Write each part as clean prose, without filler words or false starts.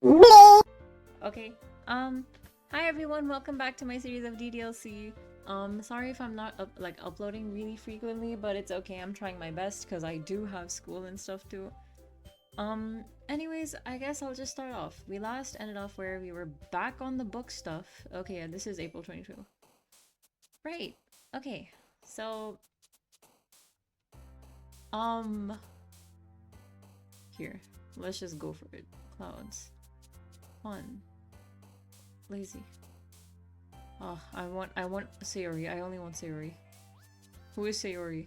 Okay, hi everyone, welcome back to my series of DDLC. Sorry if I'm not uploading really frequently, but it's okay, I'm trying my best because I do have school and stuff too. Anyways, I guess I'll just start off. We last ended off where we were back on the book stuff. Okay, yeah, this is April 22. Right, okay, so, um, here, let's just go for it. Clouds. Fun. Lazy. Oh, I want Sayori. I only want Sayori. Who is Sayori?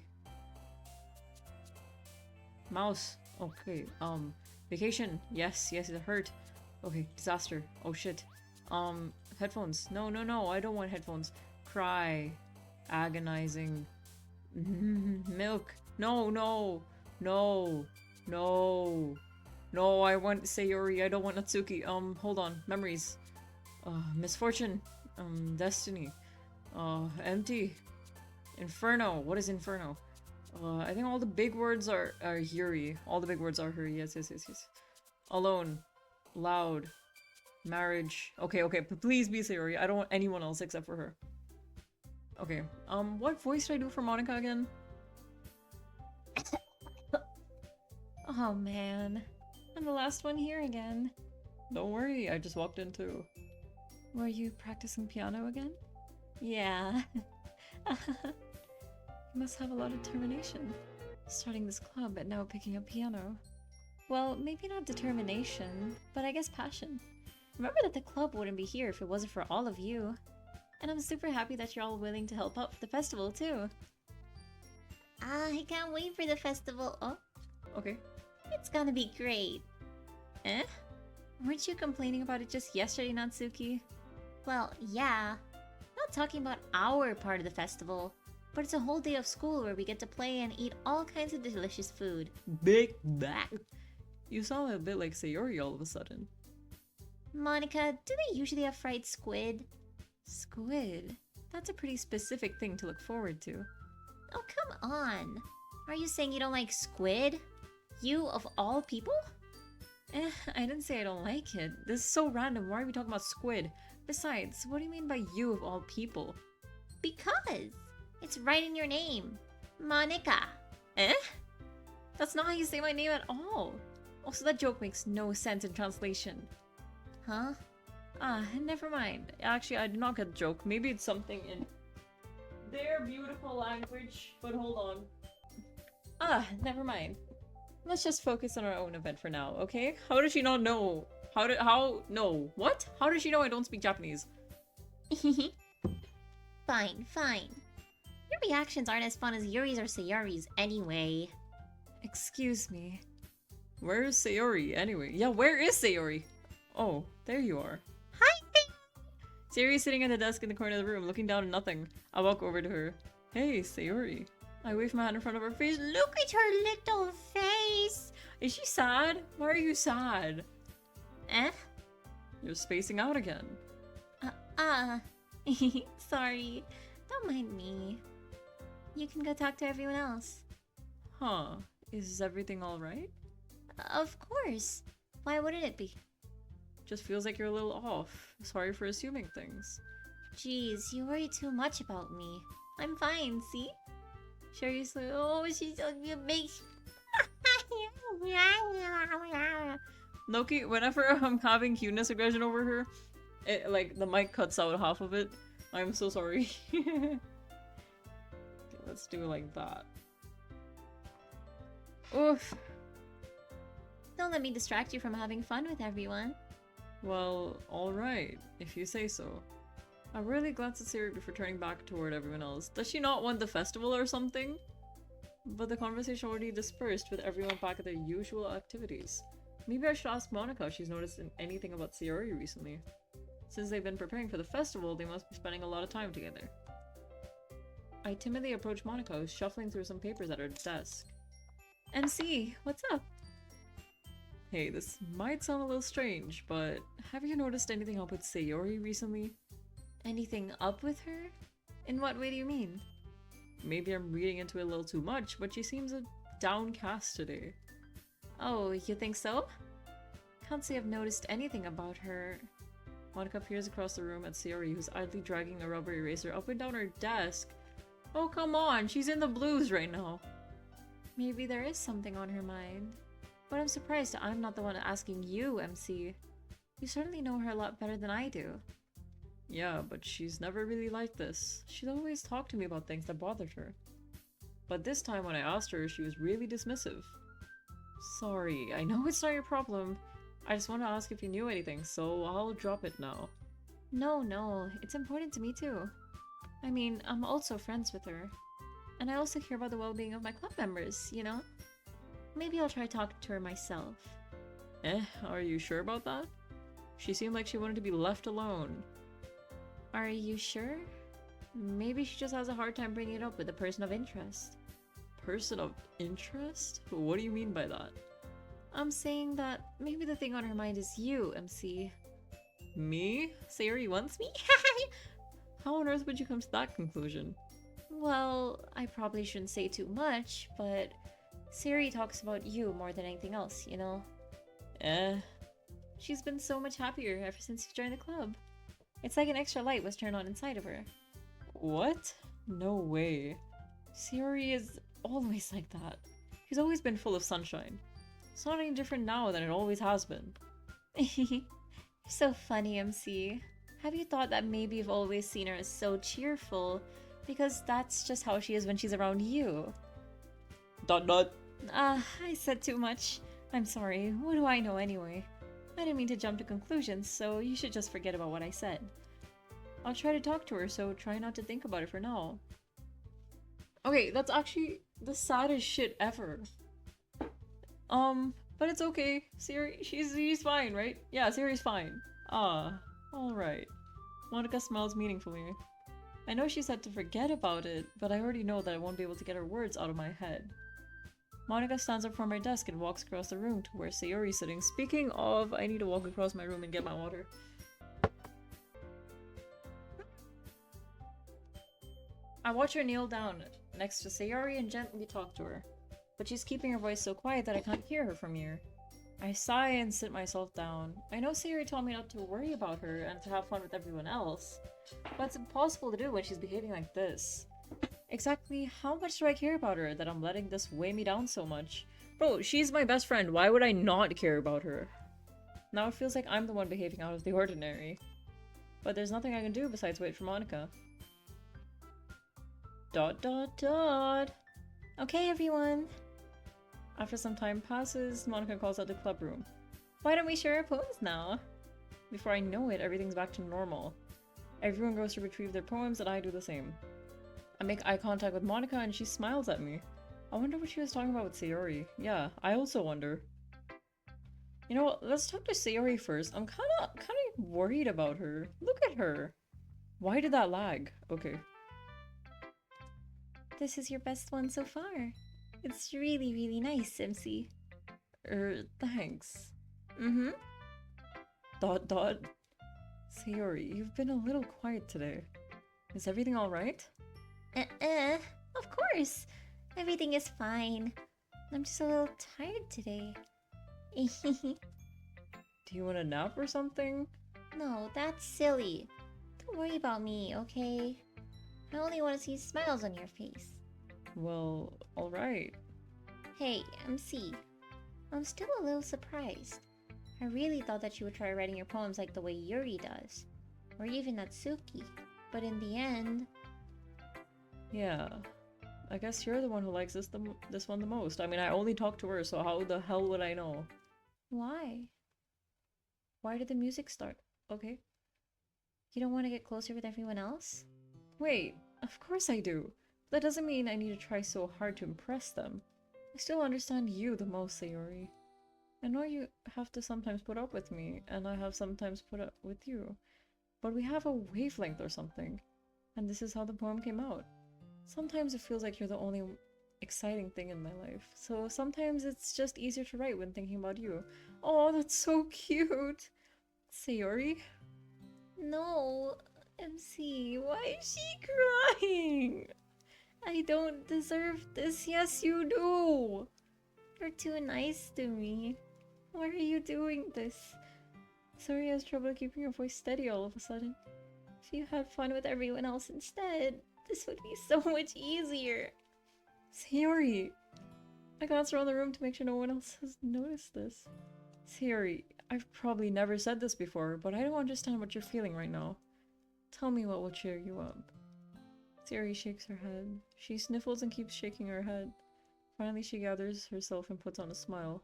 Mouse. Okay, vacation. Yes, yes, it hurt. Okay, disaster. Oh shit. Headphones. No, no, no, I don't want headphones. Cry. Agonizing. Milk. No, no, no, no. No, I want Sayori. I don't want Natsuki. Hold on. Memories. Misfortune. Destiny. Empty. Inferno. What is Inferno? I think all the big words are Yuri. All the big words are her. Yes, yes, yes, yes. Alone. Loud. Marriage. Okay, okay, but please be Sayori. I don't want anyone else except for her. Okay. What voice did I do for Monica again? Oh man. I'm the last one here again. Don't worry, I just walked in too. Were you practicing piano again? Yeah. You must have a lot of determination. Starting this club and now picking up piano. Well, maybe not determination, but I guess passion. Remember that the club wouldn't be here if it wasn't for all of you. And I'm super happy that you're all willing to help out for the festival too. I can't wait for the festival. Oh, Okay. it's gonna be great. Eh? Weren't you complaining about it just yesterday, Natsuki? Well, yeah. Not talking about our part of the festival, but it's a whole day of school where we get to play and eat all kinds of delicious food. Big back. You sound a bit like Sayori all of a sudden. Monica, do they usually have fried squid? Squid? That's a pretty specific thing to look forward to. Oh, come on. Are you saying you don't like squid? You of all people? I didn't say I don't like it. This is so random. Why are we talking about squid? Besides, what do you mean by you of all people? Because it's right in your name. Monica. Eh? That's not how you say my name at all. Also, that joke makes no sense in translation. Huh? Ah, never mind. Actually, I did not get the joke. Maybe it's something in their beautiful language, but hold on. Ah, never mind. Let's just focus on our own event for now, okay? How does she not know? No. What? How does she know I don't speak Japanese? Fine, fine. Your reactions aren't as fun as Yuri's or Sayori's anyway. Excuse me. Where is Sayori, anyway? Yeah, where is Sayori? Oh, there you are. Hi, Sayori's sitting at the desk in the corner of the room, looking down at nothing. I walk over to her. Hey, Sayori. I wave my hand in front of her face. Look at her little face! Is she sad? Why are you sad? Eh? You're spacing out again. Sorry. Don't mind me. You can go talk to everyone else. Huh. Is everything alright? Of course. Why wouldn't it be? Just feels like you're a little off. Sorry for assuming things. Jeez, you worry too much about me. I'm fine, see? Seriously? Oh, she's so big. Loki, whenever I'm having cuteness aggression over her, like, the mic cuts out half of it. I'm so sorry. Okay, let's do it like that. Oof. Don't let me distract you from having fun with everyone. Well, alright, if you say so. I really glanced at Siri before turning back toward everyone else. Does she not want the festival or something? But the conversation already dispersed with everyone back at their usual activities. Maybe I should ask Monica if she's noticed anything about Sayori recently. Since they've been preparing for the festival, they must be spending a lot of time together. I timidly approach Monica, who's shuffling through some papers at her desk. MC, what's up? Hey, this might sound a little strange, but have you noticed anything up with Sayori recently? Anything up with her? In what way do you mean? Maybe I'm reading into it a little too much, but she seems a downcast today. Oh, you think so? can't say I've noticed anything about her. Monica peers across the room at Sayori, who's idly dragging a rubber eraser up and down her desk. Oh, come on, she's in the blues right now. Maybe there is something on her mind. But I'm surprised I'm not the one asking you, MC. You certainly know her a lot better than I do. Yeah, but she's never really like this. She'd always talk to me about things that bothered her. But this time when I asked her, she was really dismissive. Sorry, I know it's not your problem. I just want to ask if you knew anything, so I'll drop it now. No, it's important to me too. I mean, I'm also friends with her. And I also care about the well-being of my club members, you know? Maybe I'll try talking to her myself. Are you sure about that? She seemed like she wanted to be left alone. Are you sure? Maybe she just has a hard time bringing it up with a person of interest. Person of interest? What do you mean by that? I'm saying that maybe the thing on her mind is you, MC. Me? Sayori wants me? How on earth would you come to that conclusion? Well, I probably shouldn't say too much, but Sayori talks about you more than anything else, you know? She's been so much happier ever since you joined the club. It's like an extra light was turned on inside of her. What? No way. Sayori is always like that. She's always been full of sunshine. It's not any different now than it always has been. You're so funny, MC. Have you thought that maybe you've always seen her as so cheerful because that's just how she is when she's around you? ... I said too much. I'm sorry. What do I know anyway? I didn't mean to jump to conclusions, so you should just forget about what I said. I'll try to talk to her, so try not to think about it for now. Okay, that's actually the saddest shit ever. But it's okay. Sayori, she's fine, right? Yeah, Sayori's fine. Alright. Monica smiles meaningfully. I know she said to forget about it, but I already know that I won't be able to get her words out of my head. Monica stands up from her desk and walks across the room to where Sayori's sitting. Speaking of, I need to walk across my room and get my water. I watch her kneel down next to Sayori and gently talk to her, but she's keeping her voice so quiet that I can't hear her from here. I sigh and sit myself down. I know Sayori told me not to worry about her and to have fun with everyone else, but it's impossible to do when she's behaving like this. Exactly how much do I care about her that I'm letting this weigh me down so much? Bro, she's my best friend. Why would I not care about her? Now it feels like I'm the one behaving out of the ordinary. But there's nothing I can do besides wait for Monica. ... Okay, everyone. After some time passes, Monica calls out the club room. Why don't we share our poems now? Before I know it, everything's back to normal. Everyone goes to retrieve their poems and I do the same. I make eye contact with Monica and she smiles at me. I wonder what she was talking about with Sayori. Yeah, I also wonder. You know what, let's talk to Sayori first. I'm kinda worried about her. Look at her. Why did that lag? Okay. This is your best one so far. It's really, really nice, MC. Thanks. Mm-hmm. ... Sayori, you've been a little quiet today. Is everything alright? Of course. Everything is fine. I'm just a little tired today. Do you want a nap or something? No, that's silly. Don't worry about me, okay? I only want to see smiles on your face. Well, alright. Hey, MC. I'm still a little surprised. I really thought that you would try writing your poems like the way Yuri does. Or even Natsuki. But in the end... Yeah. I guess you're the one who likes this one the most. I mean, I only talk to her, so how the hell would I know? Why? Why did the music start? Okay. You don't want to get closer with everyone else? Wait, of course I do. That doesn't mean I need to try so hard to impress them. I still understand you the most, Sayori. I know you have to sometimes put up with me, and I have sometimes put up with you. But we have a wavelength or something. And this is how the poem came out. Sometimes it feels like you're the only exciting thing in my life. So sometimes it's just easier to write when thinking about you. Oh, that's so cute! Sayori? No, MC, why is she crying? I don't deserve this. Yes, you do. You're too nice to me. Why are you doing this? Sorry I has trouble keeping your voice steady all of a sudden. If you had fun with everyone else instead, this would be so much easier. Sayori! I glanced around the room to make sure no one else has noticed this. Sayori, I've probably never said this before, but I don't understand what you're feeling right now. Tell me what will cheer you up. Sayori shakes her head. She sniffles and keeps shaking her head. Finally, she gathers herself and puts on a smile.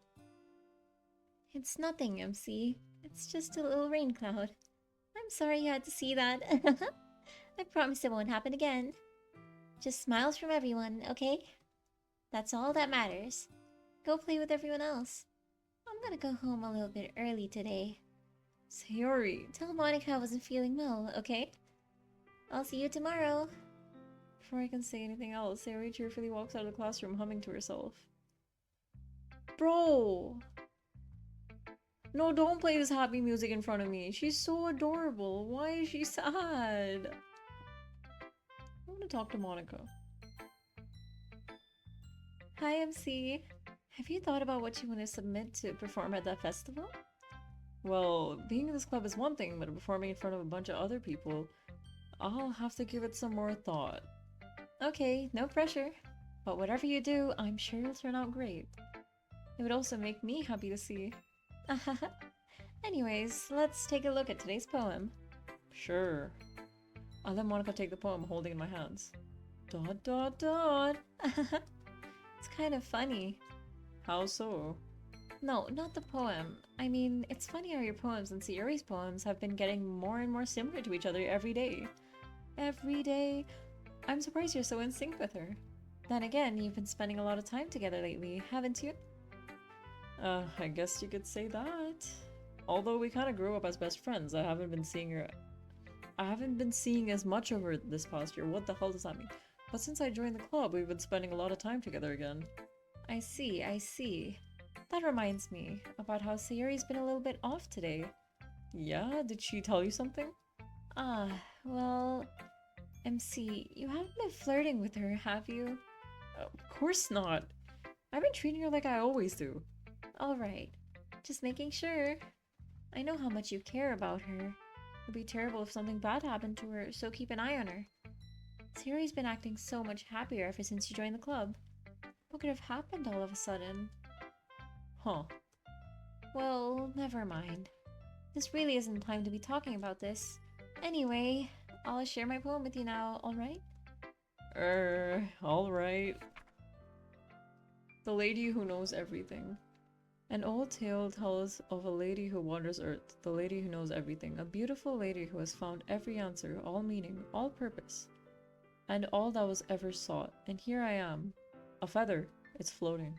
It's nothing, MC. It's just a little rain cloud. I'm sorry you had to see that. I promise it won't happen again. Just smiles from everyone, okay? That's all that matters. Go play with everyone else. I'm gonna go home a little bit early today. Sayori! Tell Monica I wasn't feeling well, okay? I'll see you tomorrow. Before I can say anything else, Sayori cheerfully walks out of the classroom humming to herself. Bro! No, don't play this happy music in front of me. She's so adorable. Why is she sad? I want to talk to Monica. Hi, MC. Have you thought about what you want to submit to perform at that festival? Well, being in this club is one thing, but performing in front of a bunch of other people, I'll have to give it some more thought. Okay, no pressure. But whatever you do, I'm sure you'll turn out great. It would also make me happy to see. Anyways, let's take a look at today's poem. Sure. I'll let Monica take the poem holding in my hands. Dot dot dot. It's kind of funny. How so? No, not the poem. I mean, it's funny how your poems and Sayori's poems have been getting more and more similar to each other every day. Every day. I'm surprised you're so in sync with her. Then again, you've been spending a lot of time together lately, haven't you? I guess you could say that. Although we kind of grew up as best friends, I haven't been seeing as much of her this past year. What the hell does that mean? But since I joined the club, we've been spending a lot of time together again. I see, I see. That reminds me about how Sayori's been a little bit off today. Yeah? Did she tell you something? Well... MC, you haven't been flirting with her, have you? Of course not. I've been treating her like I always do. Alright. Just making sure. I know how much you care about her. It'd be terrible if something bad happened to her, so keep an eye on her. Sayori's been acting so much happier ever since you joined the club. What could have happened all of a sudden? Huh. Well, never mind. This really isn't the time to be talking about this. Anyway, I'll share my poem with you now, alright? Alright. The Lady Who Knows Everything. An old tale tells of a lady who wanders earth, the lady who knows everything, a beautiful lady who has found every answer, all meaning, all purpose, and all that was ever sought. And here I am, a feather, it's floating,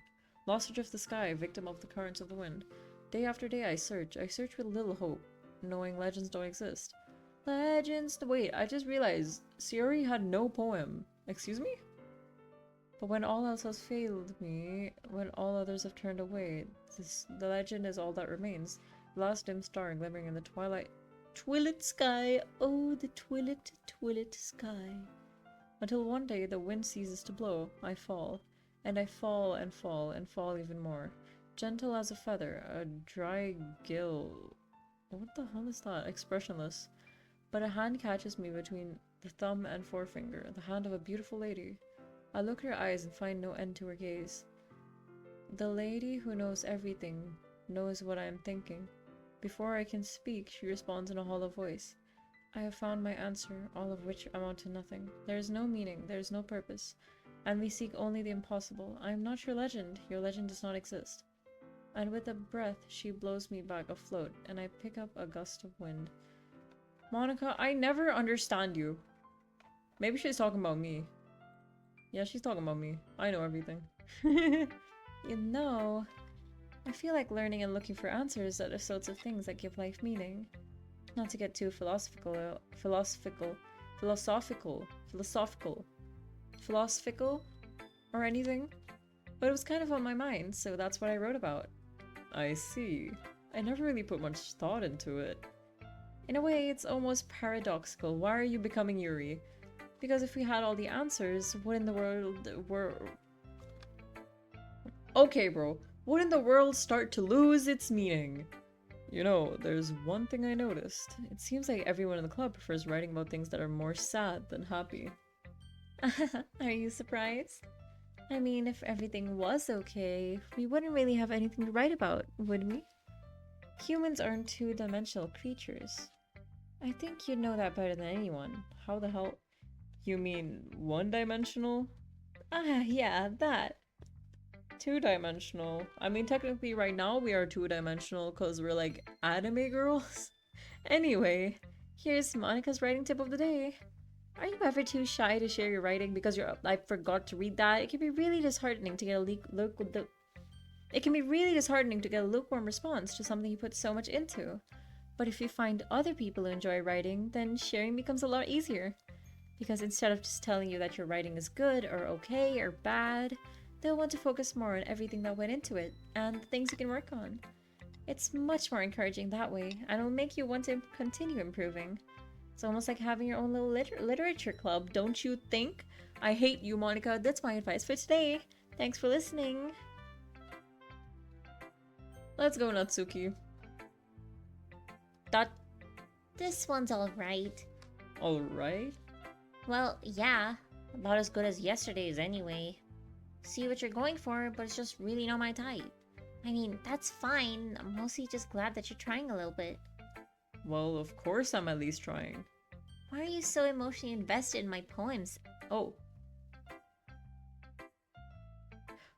lost adrift the sky, victim of the currents of the wind. Day after day I search with little hope, knowing legends don't exist. Legends? Wait, I just realized Sayori had no poem. Excuse me? But when all else has failed me, when all others have turned away, the legend is all that remains. The last dim star glimmering in the twilit sky. Oh, the twilit sky. Until one day the wind ceases to blow, I fall. And I fall and fall and fall even more. Gentle as a feather, a dry gill. What the hell is that? Expressionless. But a hand catches me between the thumb and forefinger, the hand of a beautiful lady. I look at her eyes and find no end to her gaze. The lady who knows everything knows what I am thinking. Before I can speak, she responds in a hollow voice. I have found my answer, all of which amount to nothing. There is no meaning, there is no purpose, and we seek only the impossible. I am not your legend does not exist. And with a breath, she blows me back afloat, and I pick up a gust of wind. Monica, I never understand you. Maybe she's talking about me. Yeah, she's talking about me. I know everything. You know, I feel like learning and looking for answers are the sorts of things that give life meaning. Not to get too philosophical, or anything, but it was kind of on my mind, so that's what I wrote about. I see. I never really put much thought into it. In a way, it's almost paradoxical. Why are you becoming Yuri? Because if we had all the answers, what in the world were... Okay, bro. wouldn't the world start to lose its meaning? You know, there's one thing I noticed. It seems like everyone in the club prefers writing about things that are more sad than happy. Are you surprised? I mean, if everything was okay, we wouldn't really have anything to write about, would we? Humans aren't two-dimensional creatures. I think you'd know that better than anyone. How the hell? You mean one-dimensional? Ah, yeah, that. Two-dimensional. I mean, technically right now we are two-dimensional because we're like anime girls. Anyway, here's Monica's writing tip of the day. Are you ever too shy to share your writing because I forgot to read that? It can be really disheartening to get it can be really disheartening to get a lukewarm response to something you put so much into. But if you find other people who enjoy writing, then sharing becomes a lot easier. Because instead of just telling you that your writing is good or okay or bad, they'll want to focus more on everything that went into it and the things you can work on. It's much more encouraging that way, and it'll make you want to continue improving. It's almost like having your own little literature club, don't you think? I hate you, Monica. That's my advice for today. Thanks for listening. Let's go, Natsuki. This one's alright. Alright? Well, yeah. About as good as yesterday's anyway. See what you're going for, but it's just really not my type. I mean, that's fine. I'm mostly just glad that you're trying a little bit. Well, of course I'm at least trying. Why are you so emotionally invested in my poems? Oh.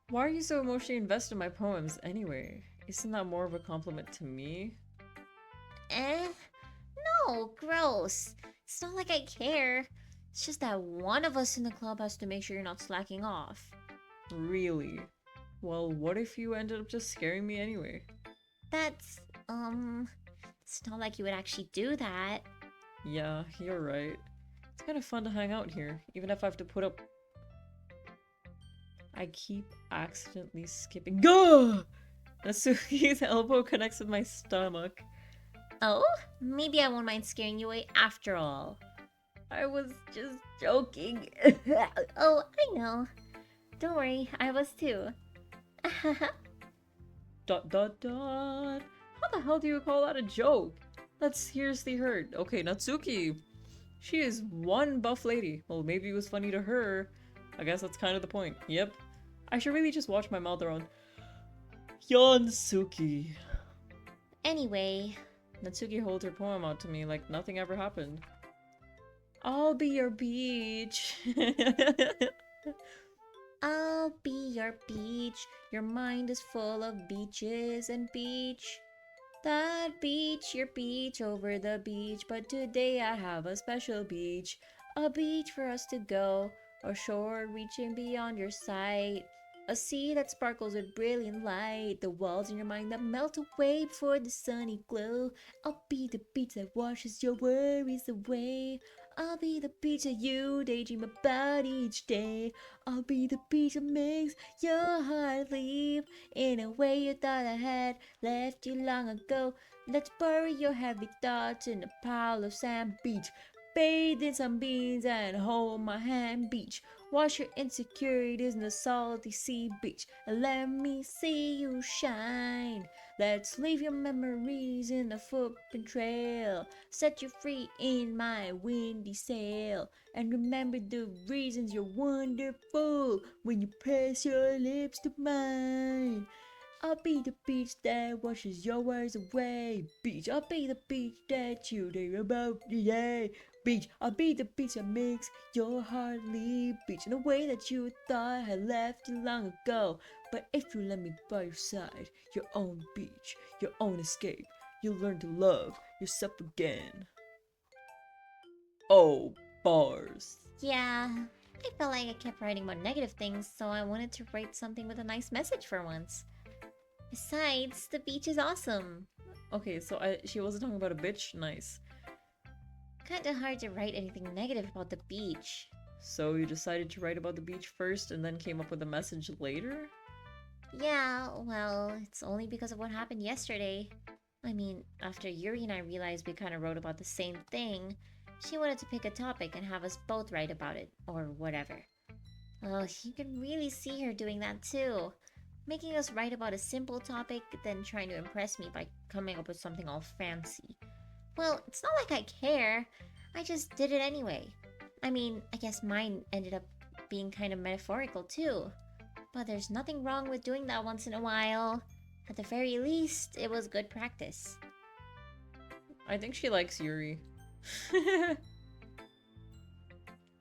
Why are you so emotionally invested in my poems anyway? Isn't that more of a compliment to me? No, gross. It's not like I care. It's just that one of us in the club has to make sure you're not slacking off. Really? Well, what if you ended up just scaring me anyway? That's, it's not like you would actually do that. Yeah, you're right. It's kind of fun to hang out here, even if I have to put up... I keep accidentally skipping. Gah! Natsuki's elbow connects with my stomach. Oh? Maybe I won't mind scaring you away after all. I was just joking. Oh, I know. Don't worry, I was too. Dot dot dot. How the hell do you call that a joke? That's seriously hurt. Okay, Natsuki. She is one buff lady. Well, maybe it was funny to her. I guess that's kind of the point. Yep. I should really just watch my mouth around. Yonsuki. Anyway. Natsuki holds her poem out to me like nothing ever happened. I'll be your beach. I'll be your beach. Your mind is full of beaches and beach. That beach, your beach over the beach. But today I have a special beach. A beach for us to go. A shore reaching beyond your sight. A sea that sparkles with brilliant light. The walls in your mind that melt away before the sunny glow. I'll be the beach that washes your worries away. I'll be the beach that you daydream about each day. I'll be the beach that makes your heart leap in a way you thought I had left you long ago. Let's bury your heavy thoughts in a pile of sand. Beach, bathe in some beans and hold my hand. Beach, wash your insecurities in the salty sea. Beach, and let me see you shine. Let's leave your memories in the footprint trail. Set you free in my windy sail. And remember the reasons you're wonderful when you press your lips to mine. I'll be the beach that washes your worries away. Beach, I'll be the beach that you dream about today. Beach, I'll be the beach that makes your heart leap. Beach, in a way that you thought had left you long ago. But if you let me by your side, your own beach, your own escape, you'll learn to love yourself again. Oh, bars. Yeah, I felt like I kept writing about negative things, so I wanted to write something with a nice message for once. Besides, the beach is awesome. Okay, so she wasn't talking about a bitch? Nice. Kinda hard to write anything negative about the beach. So you decided to write about the beach first and then came up with a message later? Yeah, well, it's only because of what happened yesterday. I mean, after Yuri and I realized we kinda wrote about the same thing, she wanted to pick a topic and have us both write about it, or whatever. Well, you can really see her doing that too. Making us write about a simple topic, then trying to impress me by coming up with something all fancy. Well, it's not like I care. I just did it anyway. I mean, I guess mine ended up being kind of metaphorical too. But there's nothing wrong with doing that once in a while. At the very least, it was good practice. I think she likes Yuri.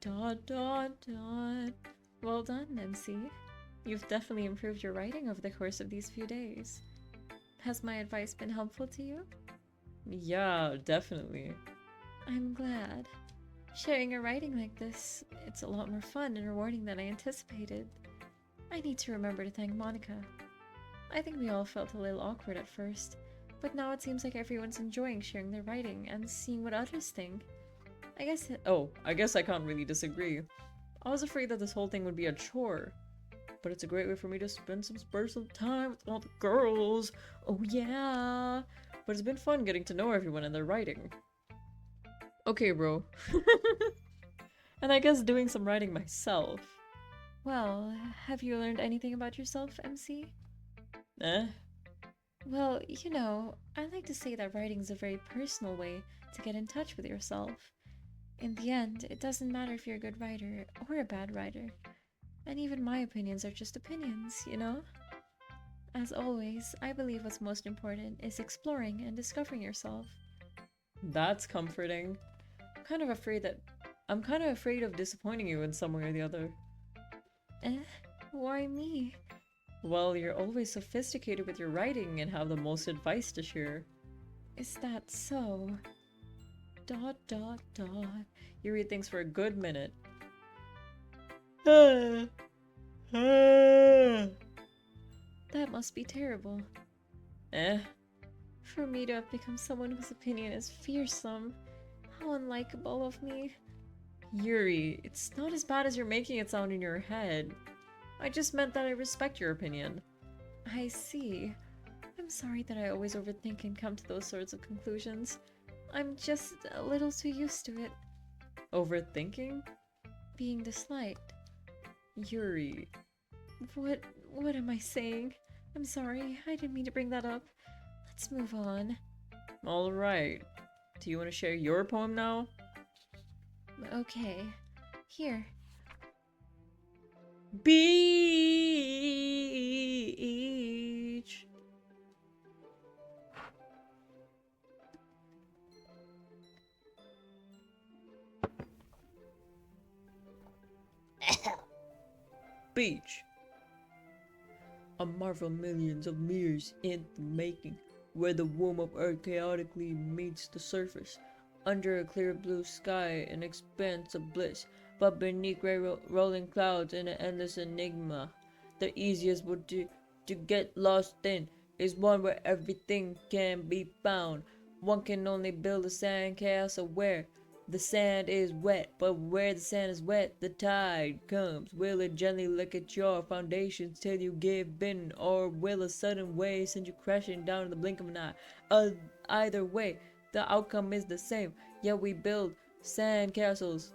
Dot dot dot. Well done, MC. You've definitely improved your writing over the course of these few days. Has my advice been helpful to you? Yeah, definitely. I'm glad. Sharing a writing like this, it's a lot more fun and rewarding than I anticipated. I need to remember to thank Monica. I think we all felt a little awkward at first, but now it seems like everyone's enjoying sharing their writing and seeing what others think. I guess I can't really disagree. I was afraid that this whole thing would be a chore, but it's a great way for me to spend some personal time with all the girls. Oh yeah! But it's been fun getting to know everyone and their writing. Okay, bro. And I guess doing some writing myself. Well, have you learned anything about yourself, MC? Well, you know, I like to say that writing is a very personal way to get in touch with yourself. In the end, it doesn't matter if you're a good writer or a bad writer. And even my opinions are just opinions, you know? As always, I believe what's most important is exploring and discovering yourself. That's comforting. I'm kind of afraid of disappointing you in some way or the other. Why me? Well, you're always sophisticated with your writing and have the most advice to share. Is that so? Dot dot dot. You read things for a good minute. That must be terrible. For me to have become someone whose opinion is fearsome. How unlikable of me. Yuri, it's not as bad as you're making it sound in your head. I just meant that I respect your opinion. I see. I'm sorry that I always overthink and come to those sorts of conclusions. I'm just a little too used to it. Overthinking? Being disliked. Yuri. What am I saying? I'm sorry, I didn't mean to bring that up. Let's move on. Alright. Do you want to share your poem now? Okay. Here. Beach. Beach. A marvel millions of years in the making, where the womb of Earth chaotically meets the surface, under a clear blue sky, an expanse of bliss, but beneath gray rolling clouds in an endless enigma. The easiest wood to get lost in is one where everything can be found. One can only build a sand castle where the sand is wet, but where the sand is wet, the tide comes. Will it gently lick at your foundations till you give in, or will a sudden wave send you crashing down in the blink of an eye? Either way, the outcome is the same, yet we build sand castles.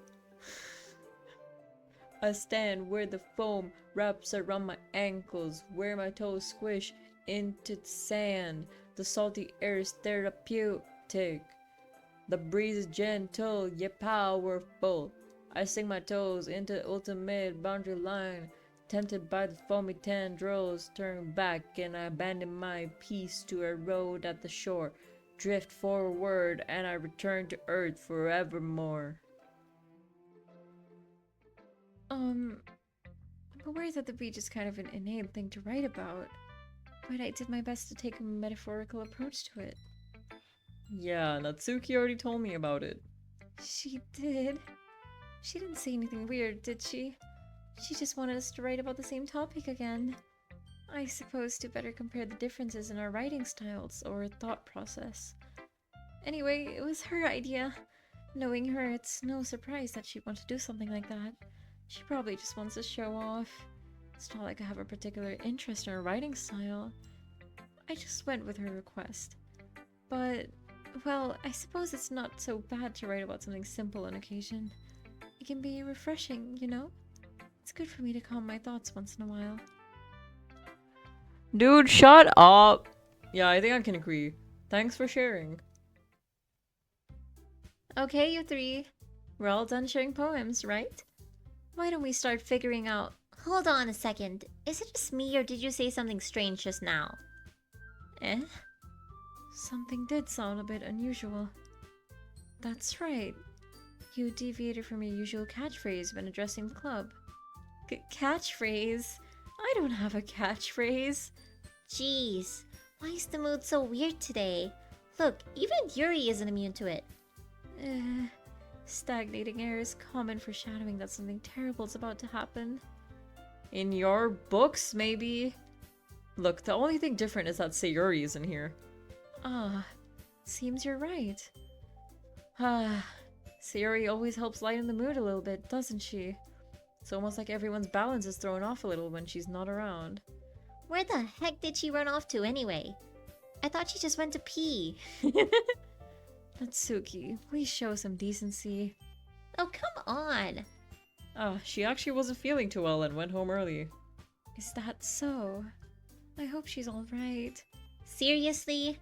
I stand where the foam wraps around my ankles, where my toes squish into the sand. The salty air is therapeutic. The breeze is gentle yet powerful. I sink my toes into the ultimate boundary line. Tempted by the foamy tendrils, turn back and I abandon my peace to erode at the shore. Drift forward and I return to earth forevermore. I'm aware that the beach is kind of an inane thing to write about, but I did my best to take a metaphorical approach to it. Yeah, Natsuki already told me about it. She did? She didn't say anything weird, did she? She just wanted us to write about the same topic again. I suppose to better compare the differences in our writing styles or thought process. Anyway, it was her idea. Knowing her, it's no surprise that she'd want to do something like that. She probably just wants to show off. It's not like I have a particular interest in her writing style. I just went with her request. But, well, I suppose it's not so bad to write about something simple on occasion. It can be refreshing, you know? It's good for me to calm my thoughts once in a while. Dude, shut up! Yeah, I think I can agree. Thanks for sharing. Okay, you three. We're all done sharing poems, right? Why don't we start figuring out... Hold on a second. Is it just me or did you say something strange just now? Eh? Something did sound a bit unusual. That's right. You deviated from your usual catchphrase when addressing the club. Catchphrase? I don't have a catchphrase. Jeez, why is the mood so weird today? Look, even Yuri isn't immune to it. Stagnating air is common foreshadowing that something terrible is about to happen. In your books, maybe? Look, the only thing different is that Sayuri isn't here. Ah, seems you're right. Ah, Sayuri always helps lighten the mood a little bit, doesn't she? It's almost like everyone's balance is thrown off a little when she's not around. Where the heck did she run off to anyway? I thought she just went to pee. Natsuki, please show some decency. Oh, come on. Ah, she actually wasn't feeling too well and went home early. Is that so? I hope she's alright. Seriously?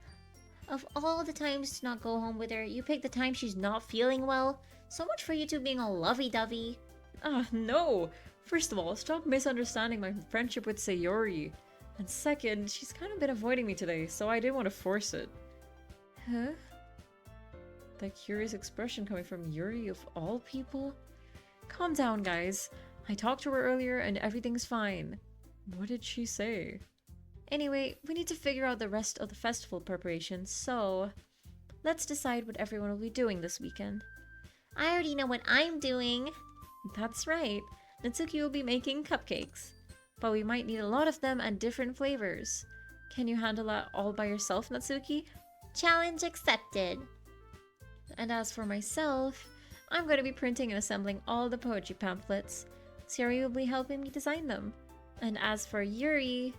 Of all the times to not go home with her, you picked the time she's not feeling well? So much for you two being all lovey-dovey. Ah, no! First of all, stop misunderstanding my friendship with Sayori. And second, she's kind of been avoiding me today, so I didn't want to force it. Huh? That curious expression coming from Yuri of all people? Calm down, guys. I talked to her earlier and everything's fine. What did she say? Anyway, we need to figure out the rest of the festival preparations, so let's decide what everyone will be doing this weekend. I already know what I'm doing. That's right. Natsuki will be making cupcakes. But we might need a lot of them and different flavors. Can you handle that all by yourself, Natsuki? Challenge accepted. And as for myself, I'm going to be printing and assembling all the poetry pamphlets. Sayori will be helping me design them. And as for Yuri...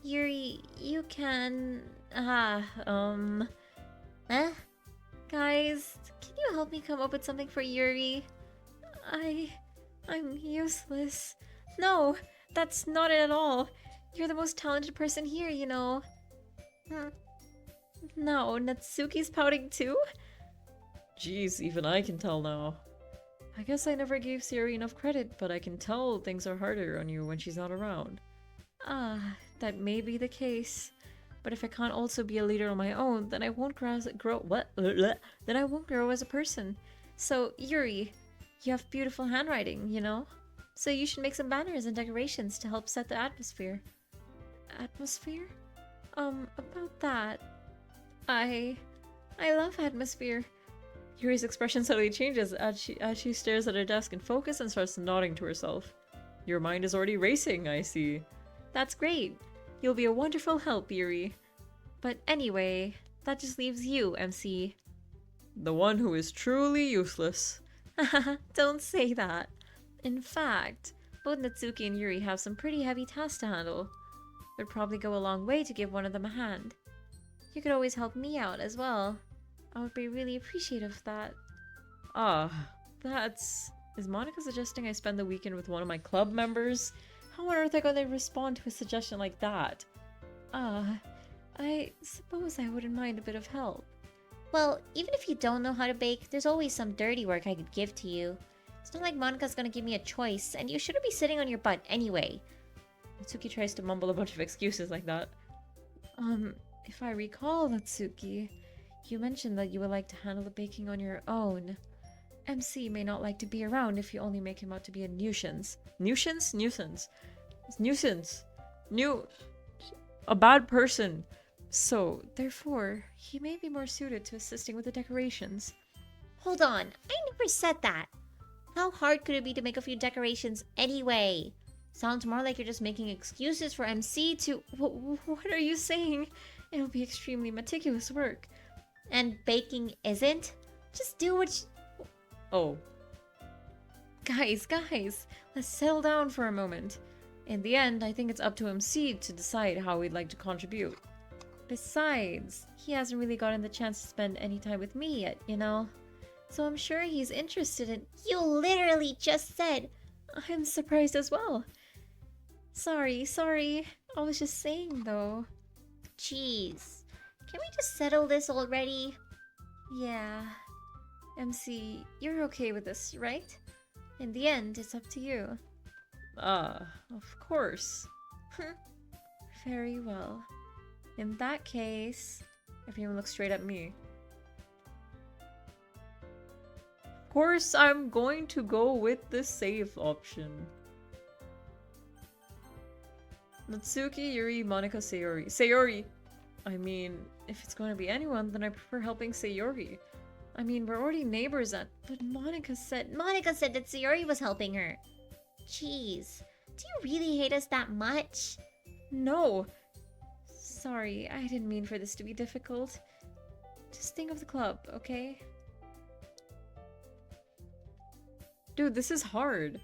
Yuri, you can... Huh? Guys, can you help me come up with something for Yuri? I'm useless. No, that's not it at all. You're the most talented person here, you know. No, Natsuki's pouting too? Jeez, even I can tell now. I guess I never gave Sayori enough credit, but I can tell things are harder on you when she's not around. Ah, that may be the case. But if I can't also be a leader on my own, then I won't Then I won't grow as a person. So, Yuri, you have beautiful handwriting, you know? So you should make some banners and decorations to help set the atmosphere. Atmosphere? About that. I love atmosphere. Yuri's expression suddenly changes as she stares at her desk in focus and starts nodding to herself. Your mind is already racing, I see. That's great. You'll be a wonderful help, Yuri. But anyway, that just leaves you, MC. The one who is truly useless. Don't say that. In fact, both Natsuki and Yuri have some pretty heavy tasks to handle. Would probably go a long way to give one of them a hand. You could always help me out as well. I would be really appreciative of that. Ah, that's... Is Monica suggesting I spend the weekend with one of my club members? How on earth are they going to respond to a suggestion like that? I suppose I wouldn't mind a bit of help. Well, even if you don't know how to bake, there's always some dirty work I could give to you. It's not like Monica's gonna give me a choice, and you shouldn't be sitting on your butt anyway. Natsuki tries to mumble a bunch of excuses like that. If I recall, Natsuki, you mentioned that you would like to handle the baking on your own. MC may not like to be around if you only make him out to be a nuisance. Nuisance? Nuisance. Nuisance. A bad person. So, therefore, he may be more suited to assisting with the decorations. Hold on, I never said that. How hard could it be to make a few decorations anyway? Sounds more like you're just making excuses for MC to... What are you saying? It'll be extremely meticulous work. And baking isn't? Just do what Oh. Guys, let's settle down for a moment. In the end, I think it's up to MC to decide how he'd like to contribute. Besides, he hasn't really gotten the chance to spend any time with me yet, you know? So I'm sure he's interested in... You literally just said... I'm surprised as well. Sorry. I was just saying, though. Jeez. Can we just settle this already? Yeah. MC, you're okay with this, right? In the end, it's up to you. Of course. Very well. In that case, everyone looks straight at me. Of course, I'm going to go with the safe option. Natsuki, Yuri, Monika, Sayori. Sayori! I mean, if it's going to be anyone, then I prefer helping Sayori. I mean, we're already neighbors at... But Monika said that Sayori was helping her. Jeez. Do you really hate us that much? No! Sorry, I didn't mean for this to be difficult. Just think of the club, okay? Dude, this is hard.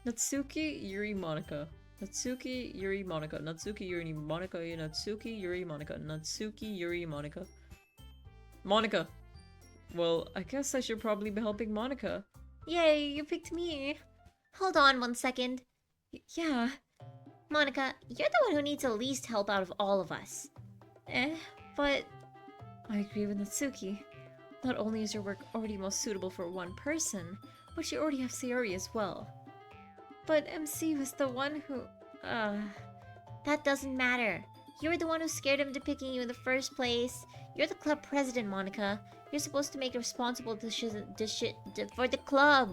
Natsuki, Yuri, Monika. Natsuki, Yuri, Monika. Natsuki, Yuri, Monika. Natsuki, Yuri, Monika. Natsuki, Yuri, Monika. Monika! Well, I guess I should probably be helping Monika. Yay, you picked me! Hold on 1 second. Yeah. Monika, you're the one who needs the least help out of all of us. But... I agree with Natsuki. Not only is your work already most suitable for one person, but you already have Sayori as well. But MC was the one who... That doesn't matter. You were the one who scared him into picking you in the first place. You're the club president, Monika. You're supposed to make responsible decisions for the club.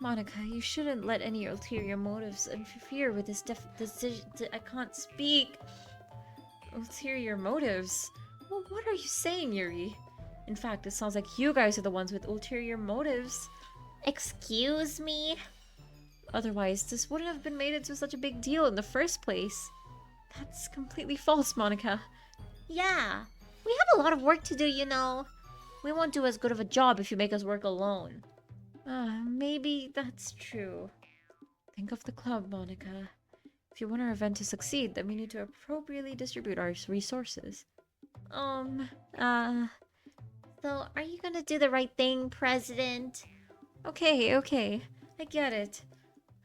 Monika, you shouldn't let any ulterior motives interfere with this decision. I can't speak. Ulterior motives? Well, what are you saying, Yuri? In fact, it sounds like you guys are the ones with ulterior motives. Excuse me? Otherwise, this wouldn't have been made into such a big deal in the first place. That's completely false, Monika. Yeah, we have a lot of work to do, you know. We won't do as good of a job if you make us work alone. Maybe that's true. Think of the club, Monika. If you want our event to succeed, then we need to appropriately distribute our resources. So are you gonna do the right thing, President? Okay, I get it.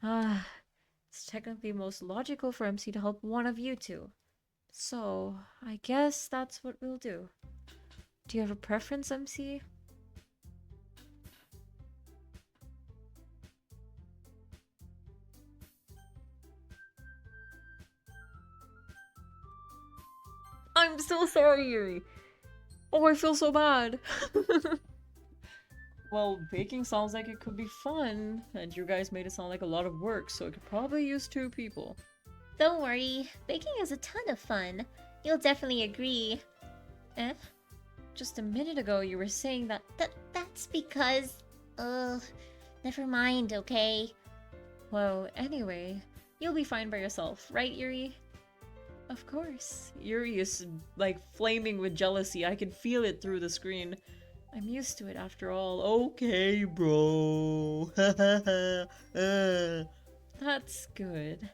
It's technically most logical for MC to help one of you two. So, I guess that's what we'll do. Do you have a preference, MC? I'm so sorry, Yuri. Oh, I feel so bad. Well, baking sounds like it could be fun, and you guys made it sound like a lot of work, so it could probably use 2 people. Don't worry, baking is a ton of fun. You'll definitely agree. Just a minute ago you were saying that... That's because... never mind, okay? Well, anyway, you'll be fine by yourself, right, Yuri? Of course. Yuri is, like, flaming with jealousy. I can feel it through the screen. I'm used to it after all. Okay, bro. That's good.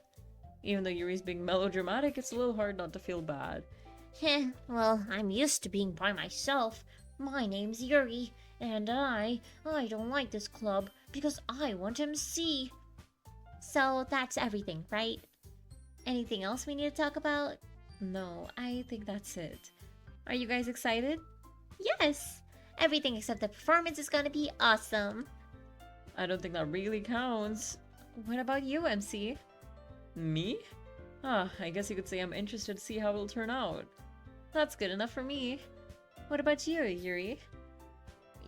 Even though Yuri's being melodramatic, it's a little hard not to feel bad. Heh, well, I'm used to being by myself. My name's Yuri, and I don't like this club because I want MC. So that's everything, right? Anything else we need to talk about? No, I think that's it. Are you guys excited? Yes! Everything except the performance is gonna be awesome. I don't think that really counts. What about you, MC? Me? I guess you could say I'm interested to see how it'll turn out. That's good enough for me. What about you, Yuri?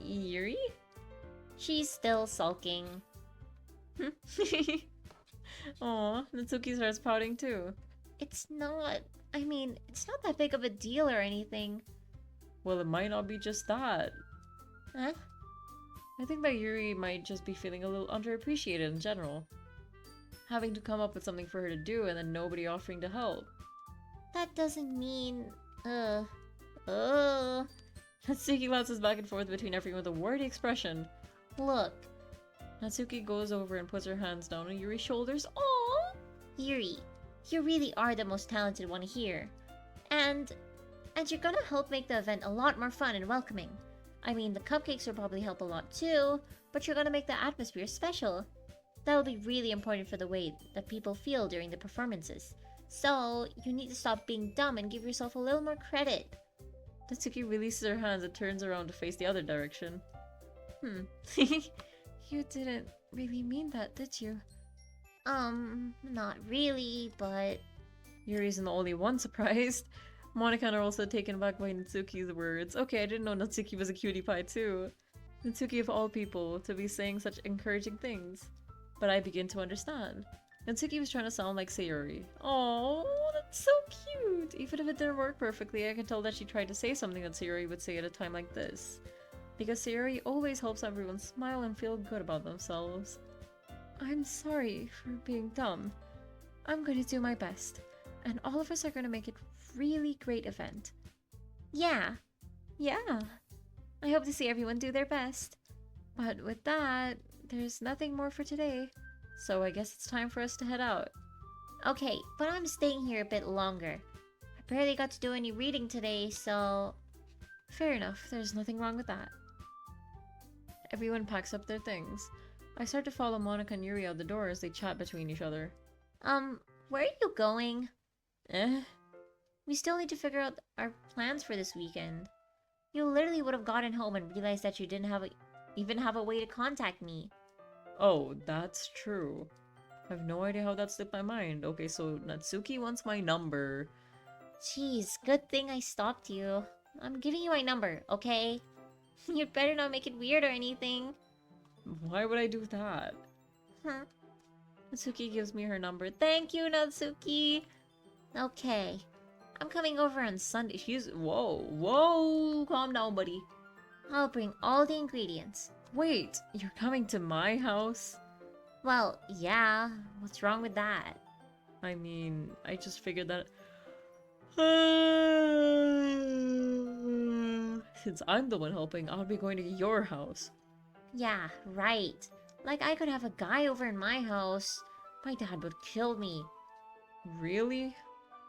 Yuri? She's still sulking. Aw, Natsuki starts pouting too. It's not that big of a deal or anything. Well, it might not be just that. Huh? I think that Yuri might just be feeling a little underappreciated in general. Having to come up with something for her to do and then nobody offering to help. That doesn't mean... Natsuki glances back and forth between everyone with a wordy expression. Look. Natsuki goes over and puts her hands down on Yuri's shoulders. Aww! Yuri, you really are the most talented one here. And you're gonna help make the event a lot more fun and welcoming. I mean, the cupcakes will probably help a lot too, but you're gonna make the atmosphere special. That'll be really important for the way that people feel during the performances. So, you need to stop being dumb and give yourself a little more credit. Natsuki releases her hands and turns around to face the other direction. You didn't really mean that, did you? Not really, but... Yuri isn't the only one surprised. Monica and are also taken aback by Natsuki's words. Okay, I didn't know Natsuki was a cutie pie too. Natsuki of all people, to be saying such encouraging things. But I begin to understand. Natsuki was trying to sound like Sayori. Oh, that's so cute! Even if it didn't work perfectly, I can tell that she tried to say something that Sayori would say at a time like this. Because Sayori always helps everyone smile and feel good about themselves. I'm sorry for being dumb. I'm going to do my best. And all of us are going to make it a really great event. Yeah. Yeah. I hope to see everyone do their best. But with that, there's nothing more for today. So I guess it's time for us to head out. Okay, but I'm staying here a bit longer. I barely got to do any reading today, so... Fair enough, there's nothing wrong with that. Everyone packs up their things. I start to follow Monica and Yuri out the door as they chat between each other. Where are you going? Eh? We still need to figure out our plans for this weekend. You literally would have gotten home and realized that you didn't even have a way to contact me. Oh, that's true. I have no idea how that slipped my mind. Okay, so Natsuki wants my number. Jeez, good thing I stopped you. I'm giving you my number, okay? You'd better not make it weird or anything. Why would I do that? Huh? Natsuki gives me her number. Thank you, Natsuki. Okay. I'm coming over on Sunday. Whoa, calm down, buddy. I'll bring all the ingredients. Wait, you're coming to my house? Well, yeah. What's wrong with that? I mean, I just figured that... Since I'm the one helping, I'll be going to your house. Yeah, right. Like I could have a guy over in my house. My dad would kill me. Really?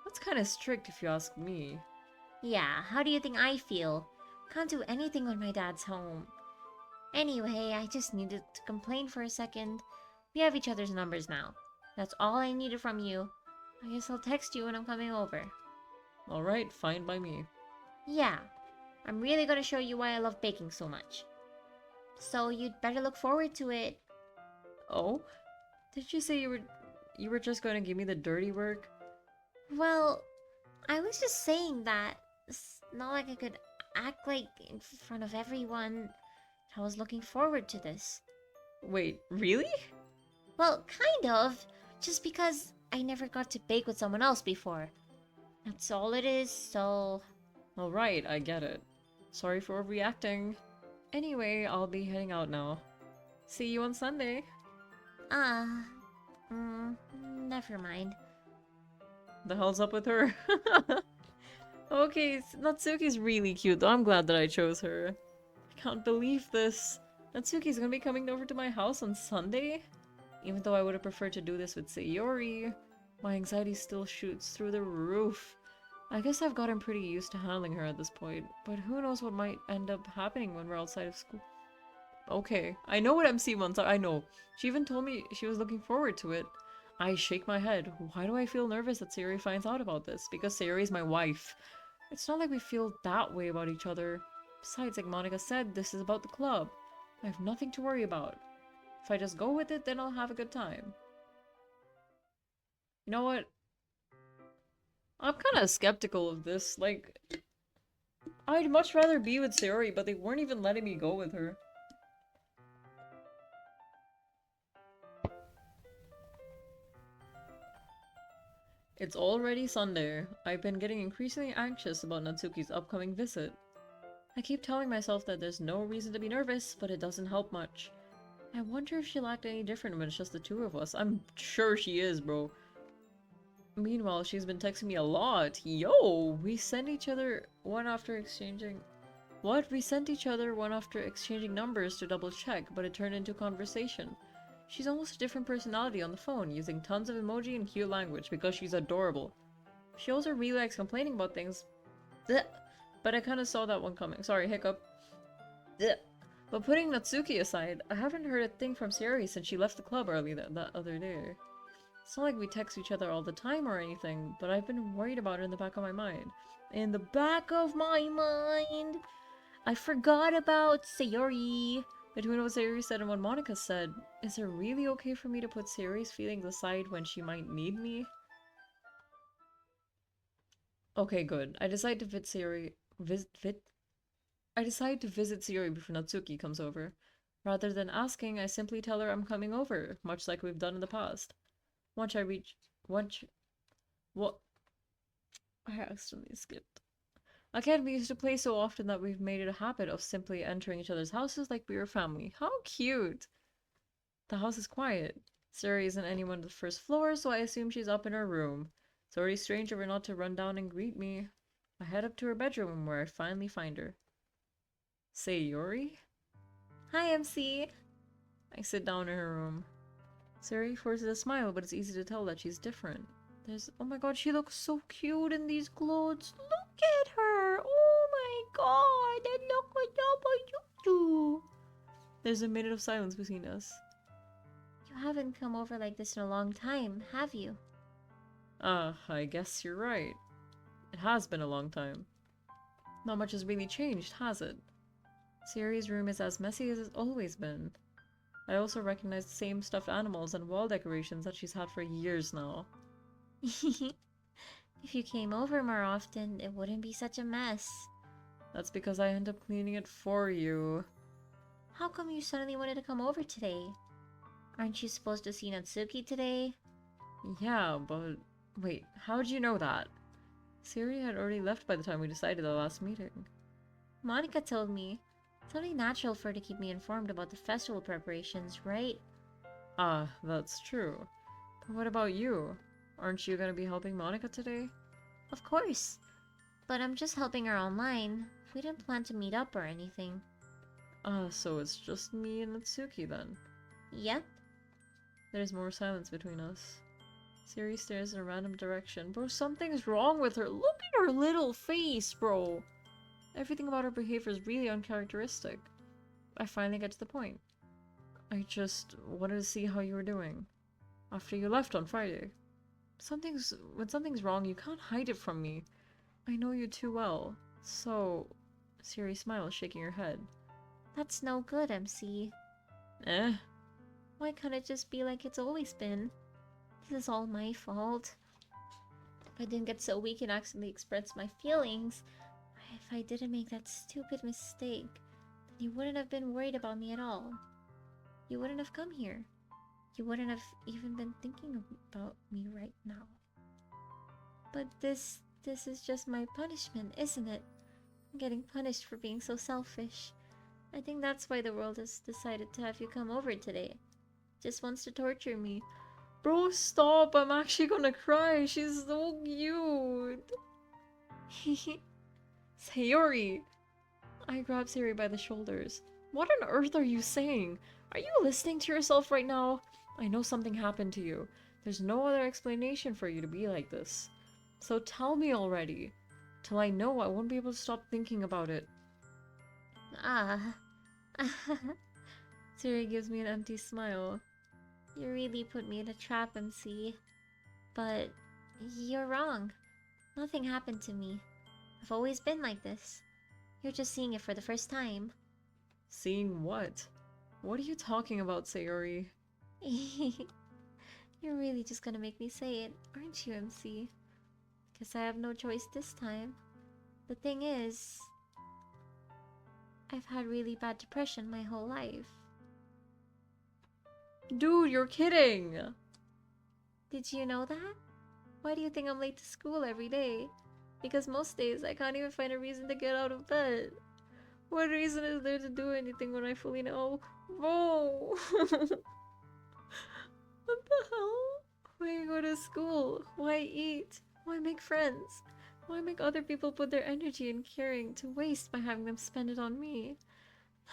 That's kind of strict if you ask me. Yeah, how do you think I feel? Can't do anything when my dad's home. Anyway, I just needed to complain for a second. We have each other's numbers now. That's all I needed from you. I guess I'll text you when I'm coming over. Alright, fine by me. Yeah, I'm really gonna show you why I love baking so much. So you'd better look forward to it. Oh? Did you say you were just going to give me the dirty work? Well, I was just saying that. It's not like I could act like in front of everyone. I was looking forward to this. Wait, really? Well, kind of. Just because I never got to bake with someone else before. That's all it is, so... Alright, I get it. Sorry for overreacting. Anyway, I'll be heading out now. See you on Sunday. Never mind. The hell's up with her? Okay, Natsuki's really cute though. I'm glad that I chose her. I can't believe this. Natsuki's gonna be coming over to my house on Sunday? Even though I would have preferred to do this with Sayori, my anxiety still shoots through the roof. I guess I've gotten pretty used to handling her at this point, but who knows what might end up happening when we're outside of school. Okay, I know what MC wants, I know. She even told me she was looking forward to it. I shake my head. Why do I feel nervous that Sayori finds out about this? Because Sayori's my wife. It's not like we feel that way about each other. Besides, like Monica said, this is about the club. I have nothing to worry about. If I just go with it, then I'll have a good time. You know what? I'm kind of skeptical of this. Like, I'd much rather be with Sayori, but they weren't even letting me go with her. It's already Sunday. I've been getting increasingly anxious about Natsuki's upcoming visit. I keep telling myself that there's no reason to be nervous, but it doesn't help much. I wonder if she'll act any different when it's just the two of us. I'm sure she is, bro. Meanwhile, she's been texting me a lot. Yo! We sent each other one after exchanging... What? We sent each other one after exchanging numbers to double check, but it turned into conversation. She's almost a different personality on the phone, using tons of emoji and cute language because she's adorable. She also really likes complaining about things. Blech. But I kinda saw that one coming. Sorry, hiccup. Blech. But putting Natsuki aside, I haven't heard a thing from Sayori since she left the club early that other day. It's not like we text each other all the time or anything, but I've been worried about her in the back of my mind. In the back of my mind! I forgot about Sayori. Between what Sayori said and what Monica said, is it really okay for me to put Sayori's feelings aside when she might need me? Okay, good. I decide to visit Sayori before Natsuki comes over. Rather than asking, I simply tell her I'm coming over, much like we've done in the past. Once I reach once what I accidentally skipped. Academy used to play so often that we've made it a habit of simply entering each other's houses like we were family. How cute! The house is quiet. Suri isn't anyone on the first floor, so I assume she's up in her room. It's already strange of her not to run down and greet me. I head up to her bedroom where I finally find her. Sayori? Hi, MC. I sit down in her room. Suri forces a smile, but it's easy to tell that she's different. Oh my god, she looks so cute in these clothes. Look at her! Oh my god, and look what you do. There's a minute of silence between us. You haven't come over like this in a long time, have you? I guess you're right. It has been a long time. Not much has really changed, has it? Siri's room is as messy as it's always been. I also recognize the same stuffed animals and wall decorations that she's had for years now. If you came over more often, it wouldn't be such a mess. That's because I end up cleaning it for you. How come you suddenly wanted to come over today? Aren't you supposed to see Natsuki today? Yeah, but... Wait, how'd you know that? Siri had already left by the time we decided the last meeting. Monica told me. It's only natural for her to keep me informed about the festival preparations, right? Ah, that's true. But what about you? Aren't you gonna be helping Monica today? Of course. But I'm just helping her online. We didn't plan to meet up or anything. So it's just me and Natsuki then? Yep. There's more silence between us. Siri stares in a random direction. Bro, something's wrong with her. Look at her little face, bro! Everything about her behavior is really uncharacteristic. I finally get to the point. I just wanted to see how you were doing. After you left on Friday. When something's wrong, you can't hide it from me. I know you too well. So... Siri smiles, shaking her head. That's no good, MC. Eh? Why can't it just be like it's always been? This is all my fault. If I didn't get so weak and accidentally express my feelings, if I didn't make that stupid mistake, then you wouldn't have been worried about me at all. You wouldn't have come here. You wouldn't have even been thinking about me right now. But this is just my punishment, isn't it? I'm getting punished for being so selfish. I think that's why the world has decided to have you come over today. Just wants to torture me. Bro, stop! I'm actually gonna cry. She's so cute. Sayori! I grab Sayori by the shoulders. What on earth are you saying? Are you listening to yourself right now? I know something happened to you. There's no other explanation for you to be like this. So tell me already. Till I know, I won't be able to stop thinking about it. Ah. Sayori gives me an empty smile. You really put me in a trap, MC. But you're wrong. Nothing happened to me. I've always been like this. You're just seeing it for the first time. Seeing what? What are you talking about, Sayori? You're really just gonna make me say it, aren't you, MC? Guess I have no choice this time. The thing is, I've had really bad depression my whole life. Dude, you're kidding! Did you know that? Why do you think I'm late to school every day? Because most days I can't even find a reason to get out of bed. What reason is there to do anything when I fully know? Whoa! What the hell? Why go to school? Why eat? Why make friends? Why make other people put their energy and caring to waste by having them spend it on me?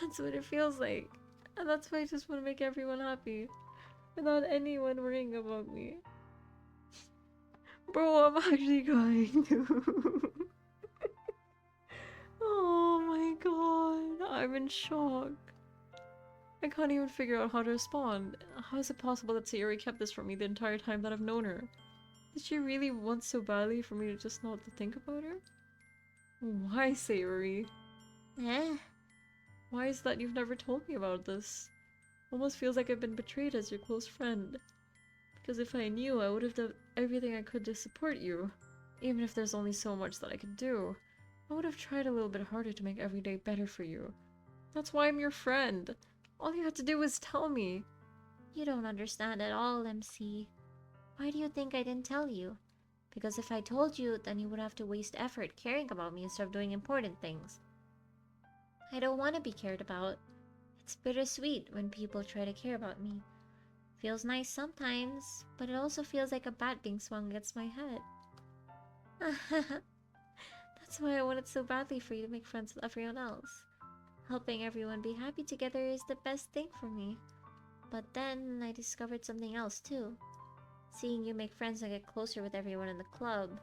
That's what it feels like. And that's why I just want to make everyone happy. Without anyone worrying about me. Bro, I'm actually crying. Oh my god, I'm in shock. I can't even figure out how to respond. How is it possible that Sayori kept this from me the entire time that I've known her? Did she really want so badly for me to just not to think about her? Why, Sayori? Eh? Why is that you've never told me about this? Almost feels like I've been betrayed as your close friend. Because if I knew, I would have done everything I could to support you. Even if there's only so much that I could do. I would have tried a little bit harder to make every day better for you. That's why I'm your friend. All you had to do was tell me. You don't understand at all, MC. Why do you think I didn't tell you? Because if I told you, then you would have to waste effort caring about me instead of doing important things. I don't want to be cared about. It's bittersweet when people try to care about me. Feels nice sometimes, but it also feels like a bat being swung against my head. That's why I wanted so badly for you to make friends with everyone else. Helping everyone be happy together is the best thing for me. But then I discovered something else too. Seeing you make friends and get closer with everyone in the club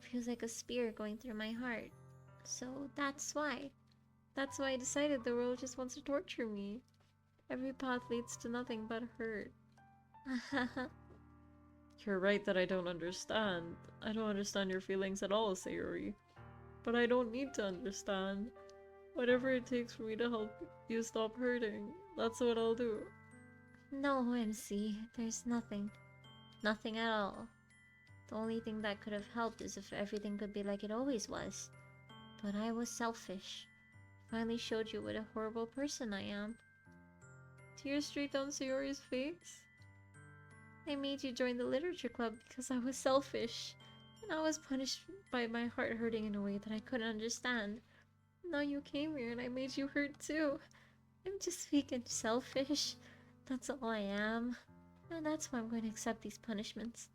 feels like a spear going through my heart. So that's why. That's why I decided the world just wants to torture me. Every path leads to nothing but hurt. You're right that I don't understand. I don't understand your feelings at all, Sayori. But I don't need to understand. Whatever it takes for me to help you stop hurting, that's what I'll do. No, MC, there's nothing. Nothing at all. The only thing that could have helped is if everything could be like it always was. But I was selfish. Finally showed you what a horrible person I am. Tears straight down Sayori's face? I made you join the literature club because I was selfish. And I was punished by my heart hurting in a way that I couldn't understand. Now you came here and I made you hurt too. I'm just weak and selfish. That's all I am. And that's why I'm going to accept these punishments.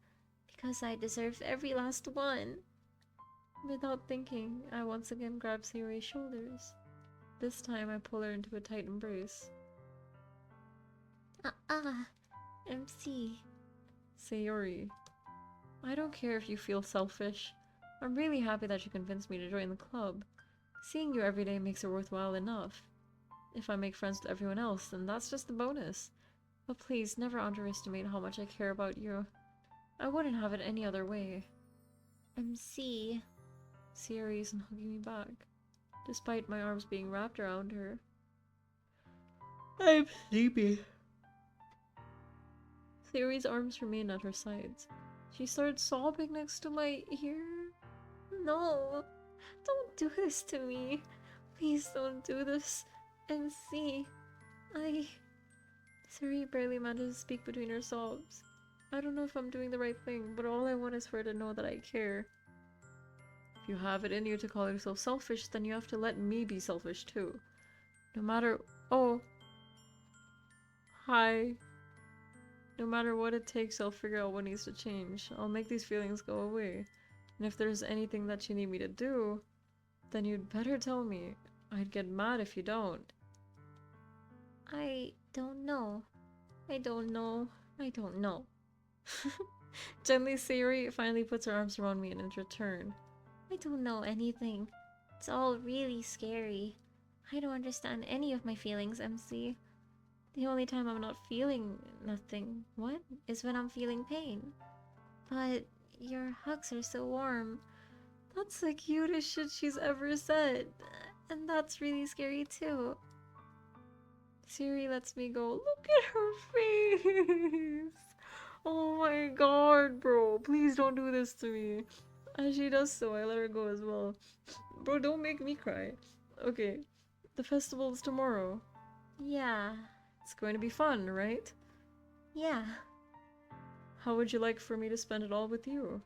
Because I deserve every last one. Without thinking, I once again grab Sayori's shoulders. This time I pull her into a tight embrace. MC. Sayori, I don't care if you feel selfish. I'm really happy that you convinced me to join the club. Seeing you every day makes it worthwhile enough. If I make friends with everyone else, then that's just a bonus. But please, never underestimate how much I care about you. I wouldn't have it any other way. MC. Sayori isn't hugging me back, despite my arms being wrapped around her. I'm sleepy. Sayori's arms remain at her sides. She started sobbing next to my ear. No, don't do this to me. Please don't do this. MC. Sayori barely manages to speak between her sobs. I don't know if I'm doing the right thing, but all I want is for her to know that I care. If you have it in you to call yourself selfish, then you have to let me be selfish too. No matter- oh! Hi. No matter what it takes, I'll figure out what needs to change. I'll make these feelings go away. And if there's anything that you need me to do, then you'd better tell me. I'd get mad if you don't. I don't know. I don't know. I don't know. Gently, Sayori finally puts her arms around me in return. I don't know anything. It's all really scary. I don't understand any of my feelings, MC. The only time I'm not feeling nothing, is when I'm feeling pain. But your hugs are so warm. That's the cutest shit she's ever said. And that's really scary too. Sayori lets me go. Look at her face! Oh my god, bro. Please don't do this to me. As she does so, I let her go as well. Bro, don't make me cry. Okay, the festival is tomorrow. Yeah. It's going to be fun, right? Yeah. How would you like for me to spend it all with you?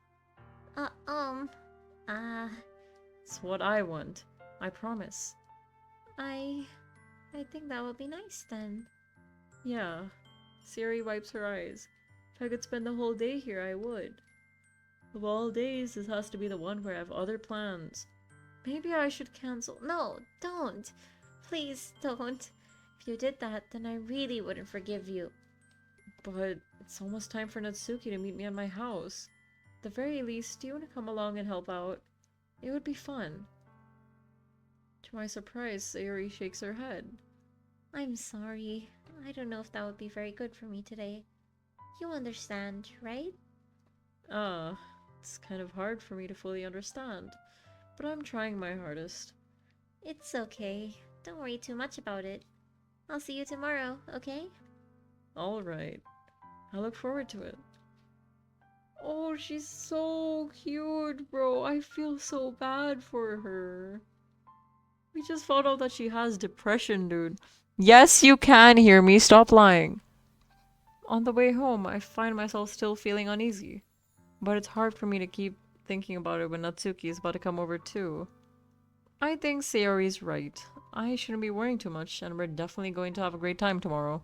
It's what I want. I promise. I think that would be nice then. Yeah. Sayori wipes her eyes. If I could spend the whole day here, I would. Of all days, this has to be the one where I have other plans. Maybe I should cancel. No, don't. Please don't. If you did that, then I really wouldn't forgive you. But it's almost time for Natsuki to meet me at my house. At the very least, do you want to come along and help out? It would be fun. To my surprise, Sayori shakes her head. I'm sorry. I don't know if that would be very good for me today. You understand, right? It's kind of hard for me to fully understand, but I'm trying my hardest. It's okay. Don't worry too much about it. I'll see you tomorrow, okay? Alright. I look forward to it. Oh, she's so cute, bro. I feel so bad for her. We just found out that she has depression, dude. Yes, you can hear me. Stop lying. On the way home, I find myself still feeling uneasy. But it's hard for me to keep thinking about it when Natsuki is about to come over too. I think Sayori's right. I shouldn't be worrying too much, and we're definitely going to have a great time tomorrow.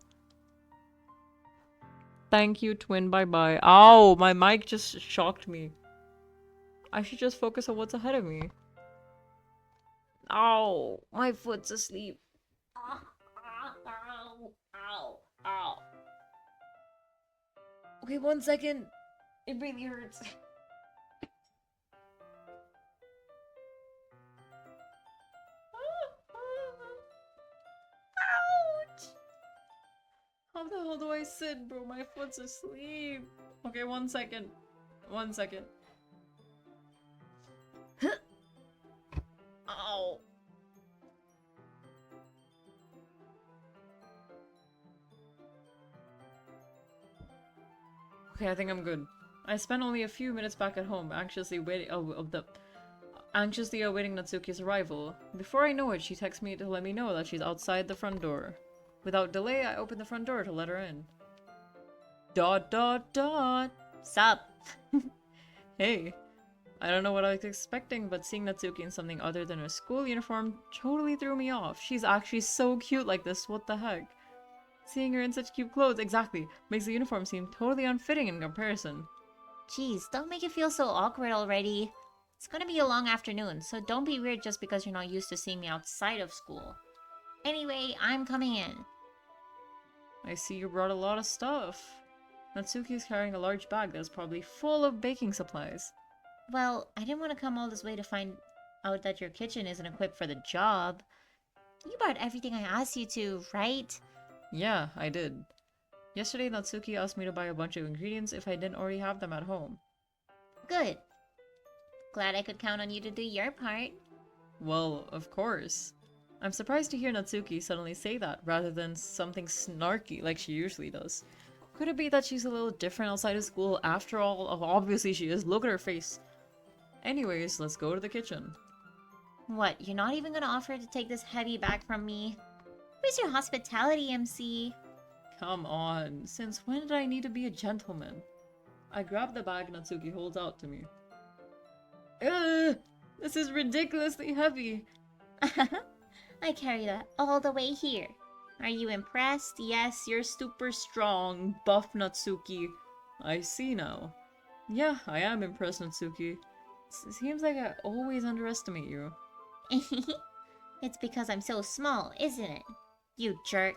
Thank you, twin. Bye-bye. Ow! My mic just shocked me. I should just focus on what's ahead of me. Ow! My foot's asleep. Ow! Ow! Ow! Ow! Okay, 1 second. It really hurts. Ouch! How the hell do I sit, bro? My foot's asleep. Okay, 1 second. 1 second. Ow. Okay, I think I'm good. I spent only a few minutes back at home, anxiously awaiting Natsuki's arrival. Before I know it, she texts me to let me know that she's outside the front door. Without delay, I open the front door to let her in. Dot dot dot. Sup? Hey. I don't know what I was expecting, but seeing Natsuki in something other than her school uniform totally threw me off. She's actually so cute like this, what the heck? Seeing her in such cute clothes, exactly, makes the uniform seem totally unfitting in comparison. Jeez, don't make it feel so awkward already. It's gonna be a long afternoon, so don't be weird just because you're not used to seeing me outside of school. Anyway, I'm coming in. I see you brought a lot of stuff. Natsuki is carrying a large bag that's probably full of baking supplies. Well, I didn't want to come all this way to find out that your kitchen isn't equipped for the job. You bought everything I asked you to, right? Yeah, I did. Yesterday, Natsuki asked me to buy a bunch of ingredients if I didn't already have them at home. Good. Glad I could count on you to do your part. Well, of course. I'm surprised to hear Natsuki suddenly say that, rather than something snarky like she usually does. Could it be that she's a little different outside of school after all? Oh, obviously she is. Look at her face. Anyways, let's go to the kitchen. What, you're not even gonna offer to take this heavy bag from me? Where's your hospitality, MC? Come on, since when did I need to be a gentleman? I grab the bag Natsuki holds out to me. Ugh! This is ridiculously heavy! I carry that all the way here. Are you impressed? Yes, you're super strong, buff Natsuki. I see now. Yeah, I am impressed, Natsuki. Seems like I always underestimate you. It's because I'm so small, isn't it? You jerk.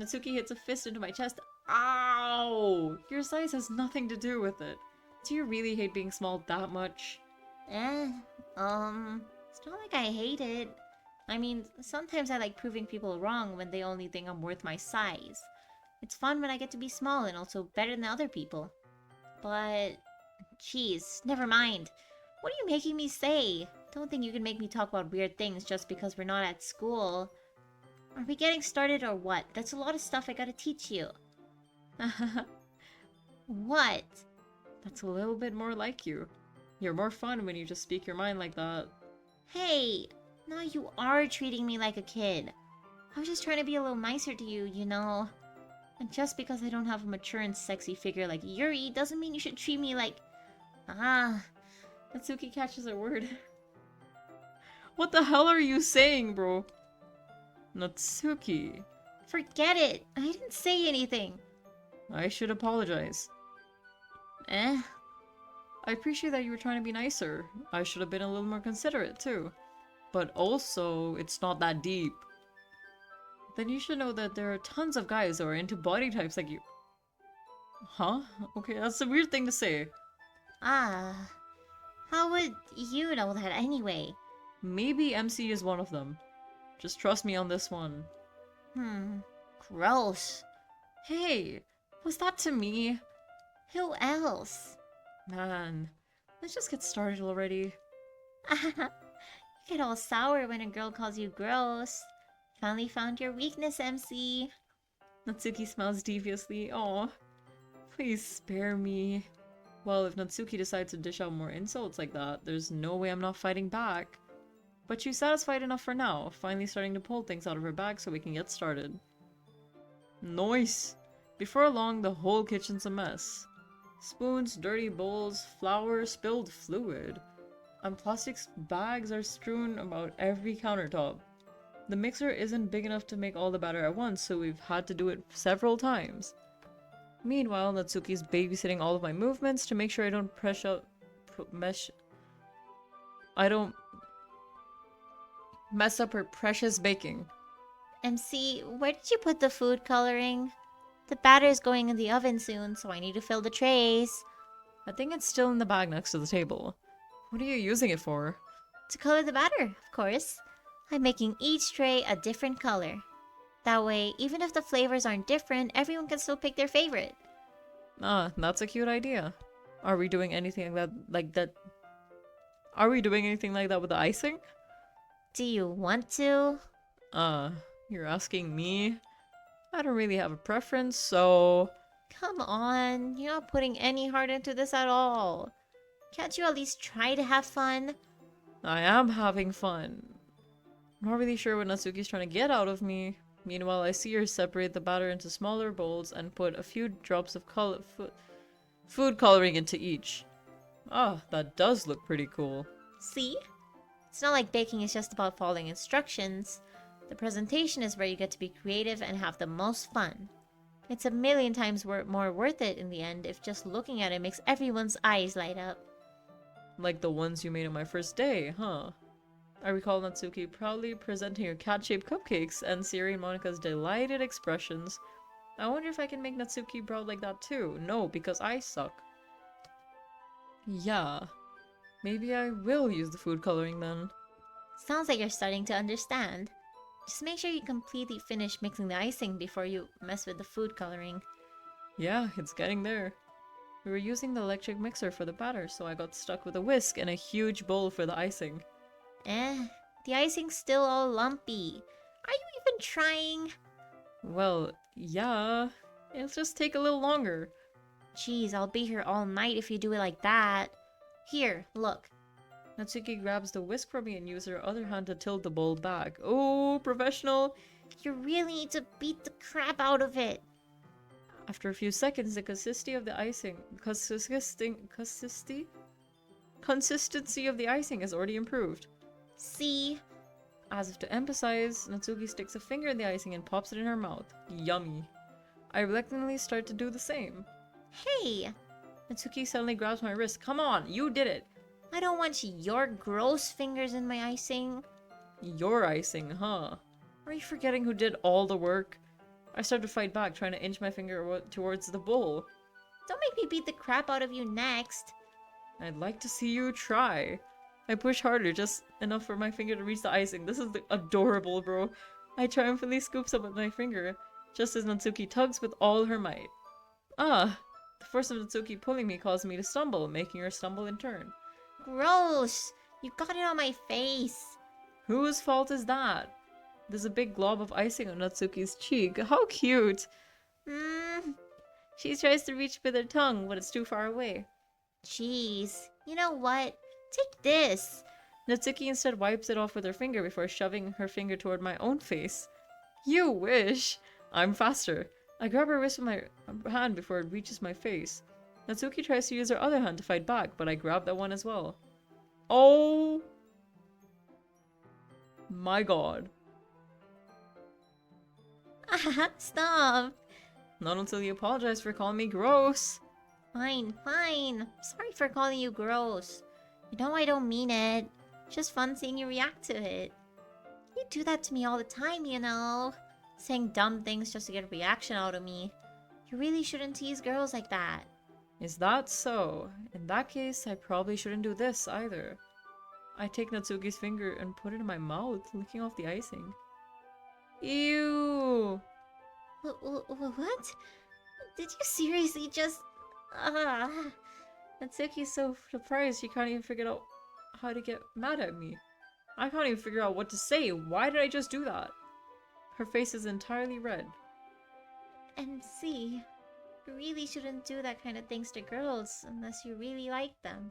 Natsuki hits a fist into my chest. Ow! Your size has nothing to do with it. Do you really hate being small that much? It's not like I hate it. I mean, sometimes I like proving people wrong when they only think I'm worth my size. It's fun when I get to be small and also better than other people. But, jeez, never mind. What are you making me say? Don't think you can make me talk about weird things just because we're not at school. Are we getting started or what? That's a lot of stuff I gotta teach you. What? That's a little bit more like you. You're more fun when you just speak your mind like that. Hey, now you are treating me like a kid. I was just trying to be a little nicer to you, you know. And just because I don't have a mature and sexy figure like Yuri doesn't mean you should treat me like... Natsuki catches her word. What the hell are you saying, bro? Natsuki. Forget it. I didn't say anything. I should apologize. I appreciate that you were trying to be nicer. I should have been a little more considerate, too. But also, it's not that deep. Then you should know that there are tons of guys who are into body types like you. Huh? Okay, that's a weird thing to say. How would you know that anyway? Maybe MC is one of them. Just trust me on this one. Gross. Hey, was that to me? Who else? Man, let's just get started already. You get all sour when a girl calls you gross. Finally found your weakness, MC. Natsuki smiles deviously. Aw, please spare me. Well, if Natsuki decides to dish out more insults like that, there's no way I'm not fighting back. But she's satisfied enough for now, finally starting to pull things out of her bag so we can get started. Nice! Before long, the whole kitchen's a mess. Spoons, dirty bowls, flour, spilled fluid, and plastic bags are strewn about every countertop. The mixer isn't big enough to make all the batter at once, so we've had to do it several times. Meanwhile, Natsuki's babysitting all of my movements to make sure I don't mess up her precious baking. MC, where did you put the food coloring? The batter's going in the oven soon, so I need to fill the trays. I think it's still in the bag next to the table. What are you using it for? To color the batter, of course. I'm making each tray a different color. That way, even if the flavors aren't different, everyone can still pick their favorite. Ah, that's a cute idea. Are we doing anything like that? Are we doing anything like that with the icing? Do you want to? You're asking me? I don't really have a preference, so... Come on, you're not putting any heart into this at all. Can't you at least try to have fun? I am having fun. Not really sure what Natsuki's trying to get out of me. Meanwhile, I see her separate the batter into smaller bowls and put a few drops of food coloring into each. Ah, that does look pretty cool. See? It's not like baking is just about following instructions. The presentation is where you get to be creative and have the most fun. It's a million times more worth it in the end if just looking at it makes everyone's eyes light up. Like the ones you made on my first day, huh? I recall Natsuki proudly presenting her cat-shaped cupcakes and Siri and Monika's delighted expressions. I wonder if I can make Natsuki proud like that too. No, because I suck. Yeah. Maybe I will use the food coloring then. Sounds like you're starting to understand. Just make sure you completely finish mixing the icing before you mess with the food coloring. Yeah, it's getting there. We were using the electric mixer for the batter, so I got stuck with a whisk and a huge bowl for the icing. The icing's still all lumpy. Are you even trying? Well, yeah. It'll just take a little longer. Jeez, I'll be here all night if you do it like that. Here, look. Natsuki grabs the whisk from me and uses her other hand to tilt the bowl back. Oh, professional! You really need to beat the crap out of it. After a few seconds, the consistency of the icing has already improved. See? As if to emphasize, Natsuki sticks a finger in the icing and pops it in her mouth. Yummy. I reluctantly start to do the same. Hey! Natsuki suddenly grabs my wrist. Come on, you did it! I don't want your gross fingers in my icing. Your icing, huh? Are you forgetting who did all the work? I start to fight back, trying to inch my finger towards the bowl. Don't make me beat the crap out of you next. I'd like to see you try. I push harder, just enough for my finger to reach the icing. This is adorable, bro. I triumphantly scoops up with my finger, just as Natsuki tugs with all her might. Ah! The force of Natsuki pulling me caused me to stumble, making her stumble in turn. Gross! You got it on my face. Whose fault is that? There's a big glob of icing on Natsuki's cheek. How cute! She tries to reach with her tongue, but it's too far away. Jeez. You know what? Take this. Natsuki instead wipes it off with her finger before shoving her finger toward my own face. You wish! I'm faster. I grab her wrist with my hand before it reaches my face. Natsuki tries to use her other hand to fight back, but I grab that one as well. Oh my god. Stop. Not until you apologize for calling me gross. Fine, fine. Sorry for calling you gross. You know I don't mean it. Just fun seeing you react to it. You do that to me all the time, you know. Saying dumb things just to get a reaction out of me. You really shouldn't tease girls like that. Is that so? In that case, I probably shouldn't do this either. I take Natsuki's finger and put it in my mouth, licking off the icing. Ew! What? Did you seriously just... Ah... Natsuki's so surprised she can't even figure out how to get mad at me. I can't even figure out what to say. Why did I just do that? Her face is entirely red. MC, you really shouldn't do that kind of things to girls unless you really like them.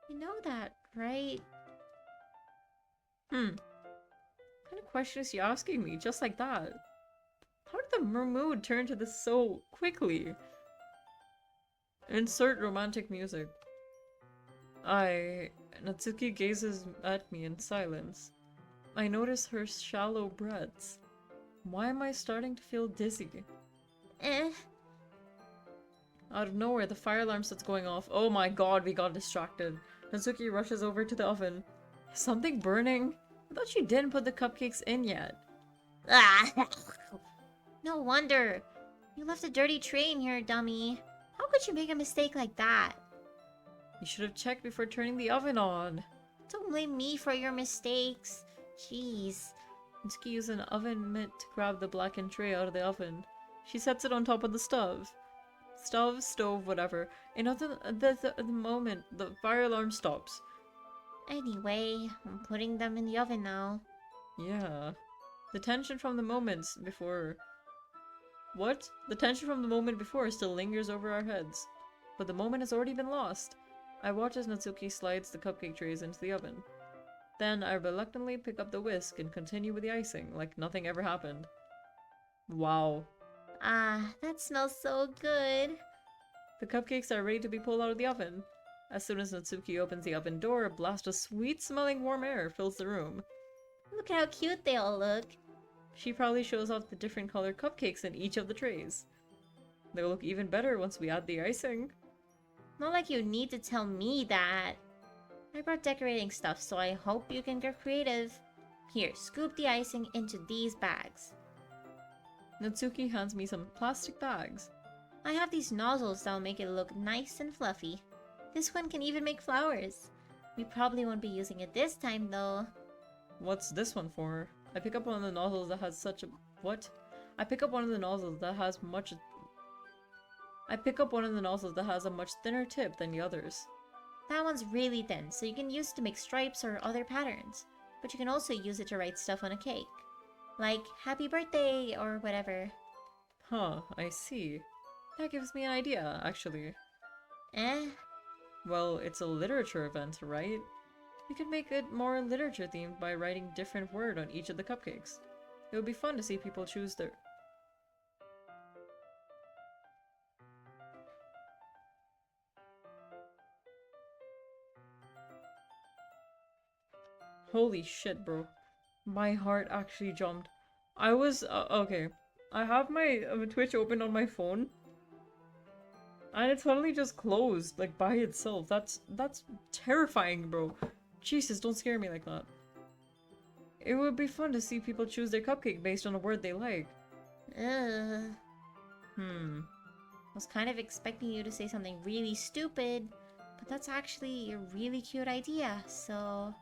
You know that, right? What kind of question is she asking me just like that? How did the mood turn to this so quickly? Insert romantic music. Natsuki gazes at me in silence. I notice her shallow breaths. Why am I starting to feel dizzy? Out of nowhere, the fire alarm starts going off. Oh my god, we got distracted. Natsuki rushes over to the oven. Is something burning? I thought you didn't put the cupcakes in yet. Ah! No wonder. You left a dirty tray in here, dummy. How could you make a mistake like that? You should have checked before turning the oven on. Don't blame me for your mistakes. Jeez. Natsuki uses an oven mitt to grab the blackened tray out of the oven. She sets it on top of the stove. Stove, whatever. And at the moment, the fire alarm stops. Anyway, I'm putting them in the oven now. Yeah. The tension from the moments before... What? The tension from the moment before still lingers over our heads. But the moment has already been lost. I watch as Natsuki slides the cupcake trays into the oven. Then I reluctantly pick up the whisk and continue with the icing, like nothing ever happened. Wow. Ah, that smells so good. The cupcakes are ready to be pulled out of the oven. As soon as Natsuki opens the oven door, a blast of sweet-smelling warm air fills the room. Look how cute they all look. She proudly shows off the different colored cupcakes in each of the trays. They'll look even better once we add the icing. Not like you need to tell me that. I brought decorating stuff, so I hope you can get creative. Here, scoop the icing into these bags. Natsuki hands me some plastic bags. I have these nozzles that'll make it look nice and fluffy. This one can even make flowers. We probably won't be using it this time, though. What's this one for? I pick up one of the nozzles that has such a... What? I pick up one of the nozzles that has much... I pick up one of the nozzles that has a much thinner tip than the others. That one's really thin, so you can use it to make stripes or other patterns. But you can also use it to write stuff on a cake. Like, happy birthday, or whatever. Huh, I see. That gives me an idea, actually. Well, it's a literature event, right? We could make it more literature themed by writing different word on each of the cupcakes. It would be fun to see people choose their... Holy shit, bro. My heart actually jumped. I was... okay. I have my Twitch open on my phone. And it suddenly just closed, like, by itself. That's terrifying, bro. Jesus, don't scare me like that. It would be fun to see people choose their cupcake based on a word they like. I was kind of expecting you to say something really stupid, but that's actually a really cute idea, so...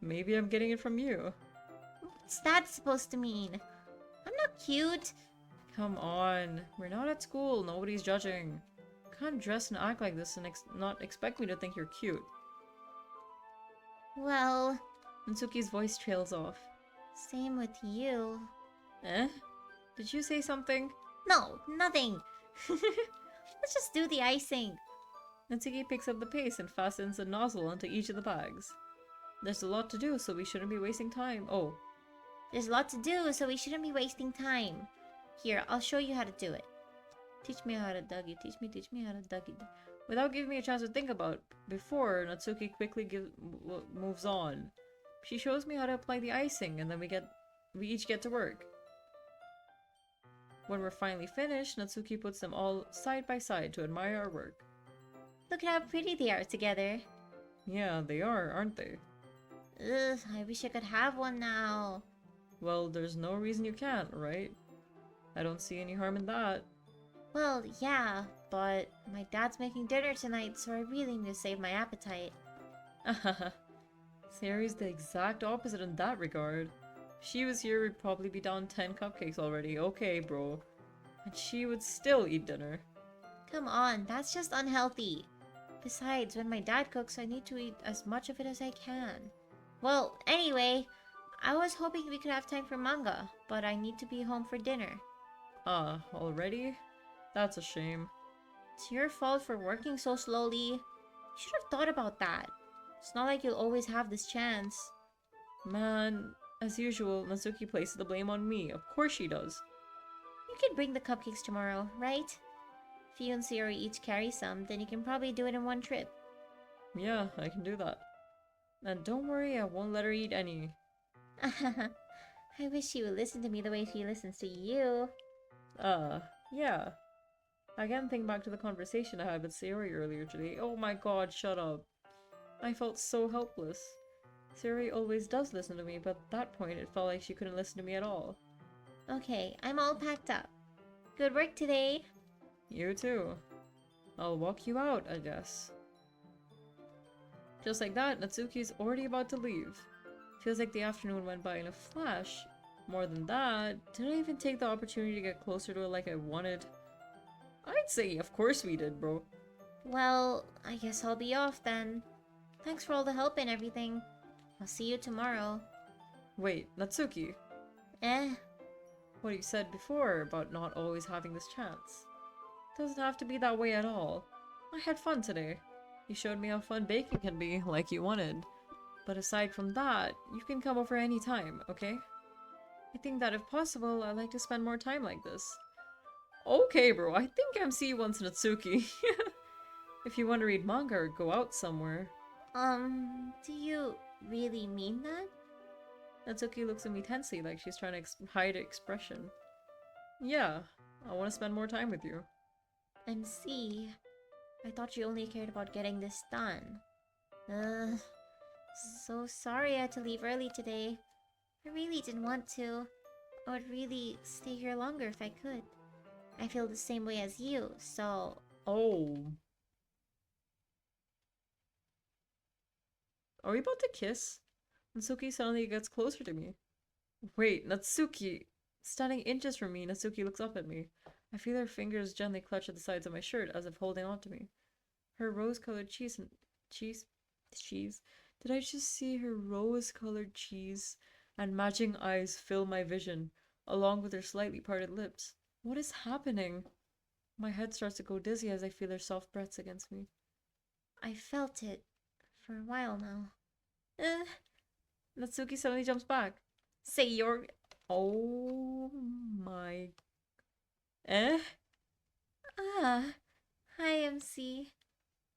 Maybe I'm getting it from you. What's that supposed to mean? I'm not cute. Come on. We're not at school. Nobody's judging. You can't dress and act like this and not expect me to think you're cute. Well... Natsuki's voice trails off. Same with you. Eh? Did you say something? No, nothing. Let's just do the icing. Natsuki picks up the paste and fastens the nozzle onto each of the bags. There's a lot to do, so we shouldn't be wasting time. Oh. There's a lot to do, so we shouldn't be wasting time. Here, I'll show you how to do it. Teach me how to Dougie. Teach me how to Dougie. Without giving me a chance to think about before, Natsuki quickly moves on. She shows me how to apply the icing, and then we each get to work. When we're finally finished, Natsuki puts them all side by side to admire our work. Look at how pretty they are together. Yeah, they are, aren't they? Ugh, I wish I could have one now. Well, there's no reason you can't, right? I don't see any harm in that. Well, yeah, but my dad's making dinner tonight, so I really need to save my appetite. Sayori's the exact opposite in that regard. If she was here, we'd probably be down 10 cupcakes already. Okay, bro. And she would still eat dinner. Come on, that's just unhealthy. Besides, when my dad cooks, I need to eat as much of it as I can. Well, anyway, I was hoping we could have time for manga, but I need to be home for dinner. Already? That's a shame. It's your fault for working so slowly. You should have thought about that. It's not like you'll always have this chance. Man, as usual, Natsuki places the blame on me. Of course she does. You can bring the cupcakes tomorrow, right? If you and Sayori each carry some, then you can probably do it in one trip. Yeah, I can do that. And don't worry, I won't let her eat any. I wish she would listen to me the way she listens to you. Yeah. I can't think back to the conversation I had with Sayori earlier today. Oh my god, shut up. I felt so helpless. Sayori always does listen to me, but at that point it felt like she couldn't listen to me at all. Okay, I'm all packed up. Good work today. You too. I'll walk you out, I guess. Just like that, Natsuki's already about to leave. Feels like the afternoon went by in a flash. More than that, did I even take the opportunity to get closer to her like I wanted? I'd say of course we did, bro. Well, I guess I'll be off then. Thanks for all the help and everything. I'll see you tomorrow. Wait, Natsuki. Eh? What you said before about not always having this chance. Doesn't have to be that way at all. I had fun today. You showed me how fun baking can be, like you wanted. But aside from that, you can come over any time, okay? I think that if possible, I'd like to spend more time like this. Okay, bro, I think MC wants Natsuki. If you want to read manga or go out somewhere. Do you really mean that? Natsuki looks at me tensely like she's trying to hide expression. Yeah, I want to spend more time with you. MC, I thought you only cared about getting this done. So sorry I had to leave early today. I really didn't want to. I would really stay here longer if I could. I feel the same way as you, so... Oh. Are we about to kiss? Natsuki suddenly gets closer to me. Wait, Natsuki! Standing inches from me, Natsuki looks up at me. I feel her fingers gently clutch at the sides of my shirt as if holding on to me. Her rose-colored cheese and... Cheese? Did I just see her rose-colored cheese and matching eyes fill my vision, along with her slightly parted lips? What is happening? My head starts to go dizzy as I feel her soft breaths against me. I felt it for a while now. Natsuki suddenly jumps back. Say your... Oh my... Eh? Ah, hi MC.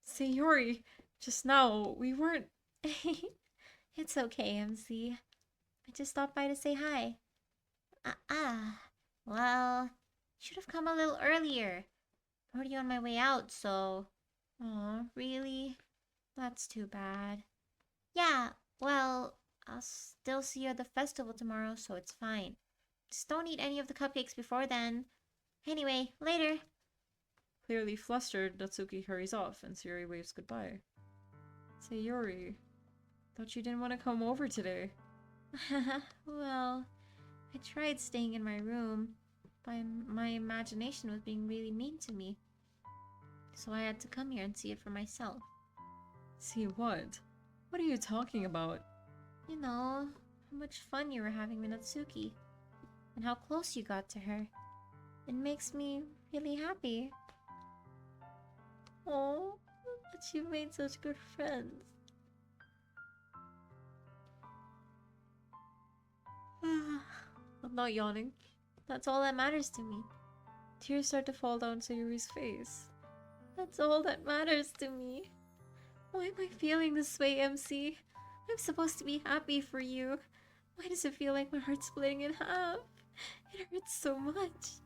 Sayori, just now, we weren't... It's okay, MC. I just stopped by to say hi. Well, should have come a little earlier. I'm already on my way out, so... Aw, really? That's too bad. Yeah, well, I'll still see you at the festival tomorrow, so it's fine. Just don't eat any of the cupcakes before then. Anyway, later. Clearly flustered, Natsuki hurries off, and Sayori waves goodbye. Sayori, thought you didn't want to come over today. Well, I tried staying in my room, but my imagination was being really mean to me. So I had to come here and see it for myself. See what? What are you talking about? You know, how much fun you were having with Natsuki, and how close you got to her. It makes me really happy. Oh, but you made such good friends. I'm not yawning. That's all that matters to me. Tears start to fall down Sayori's face. That's all that matters to me. Why am I feeling this way, MC? I'm supposed to be happy for you. Why does it feel like my heart's splitting in half? It hurts so much.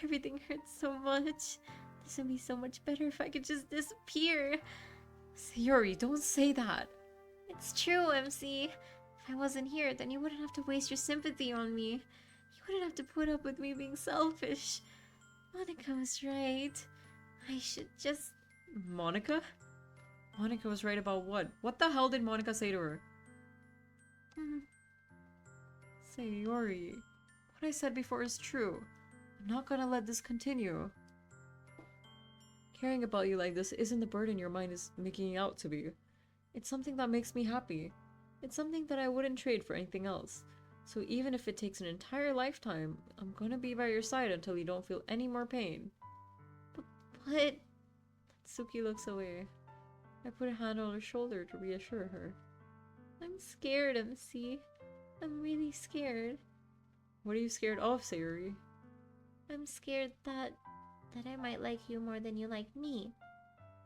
Everything hurts so much. This would be so much better if I could just disappear. Sayori, don't say that. It's true, MC. If I wasn't here, then you wouldn't have to waste your sympathy on me. You wouldn't have to put up with me being selfish. Monica was right. I should just... Monica? Monica was right about what? What the hell did Monica say to her? Sayori, what I said before is true. I'm not gonna let this continue. Caring about you like this isn't the burden your mind is making it out to be. It's something that makes me happy. It's something that I wouldn't trade for anything else. So even if it takes an entire lifetime, I'm gonna be by your side until you don't feel any more pain. But... Suki looks away. I put a hand on her shoulder to reassure her. I'm scared, MC. I'm really scared. What are you scared of, Sayori? I'm scared that I might like you more than you like me.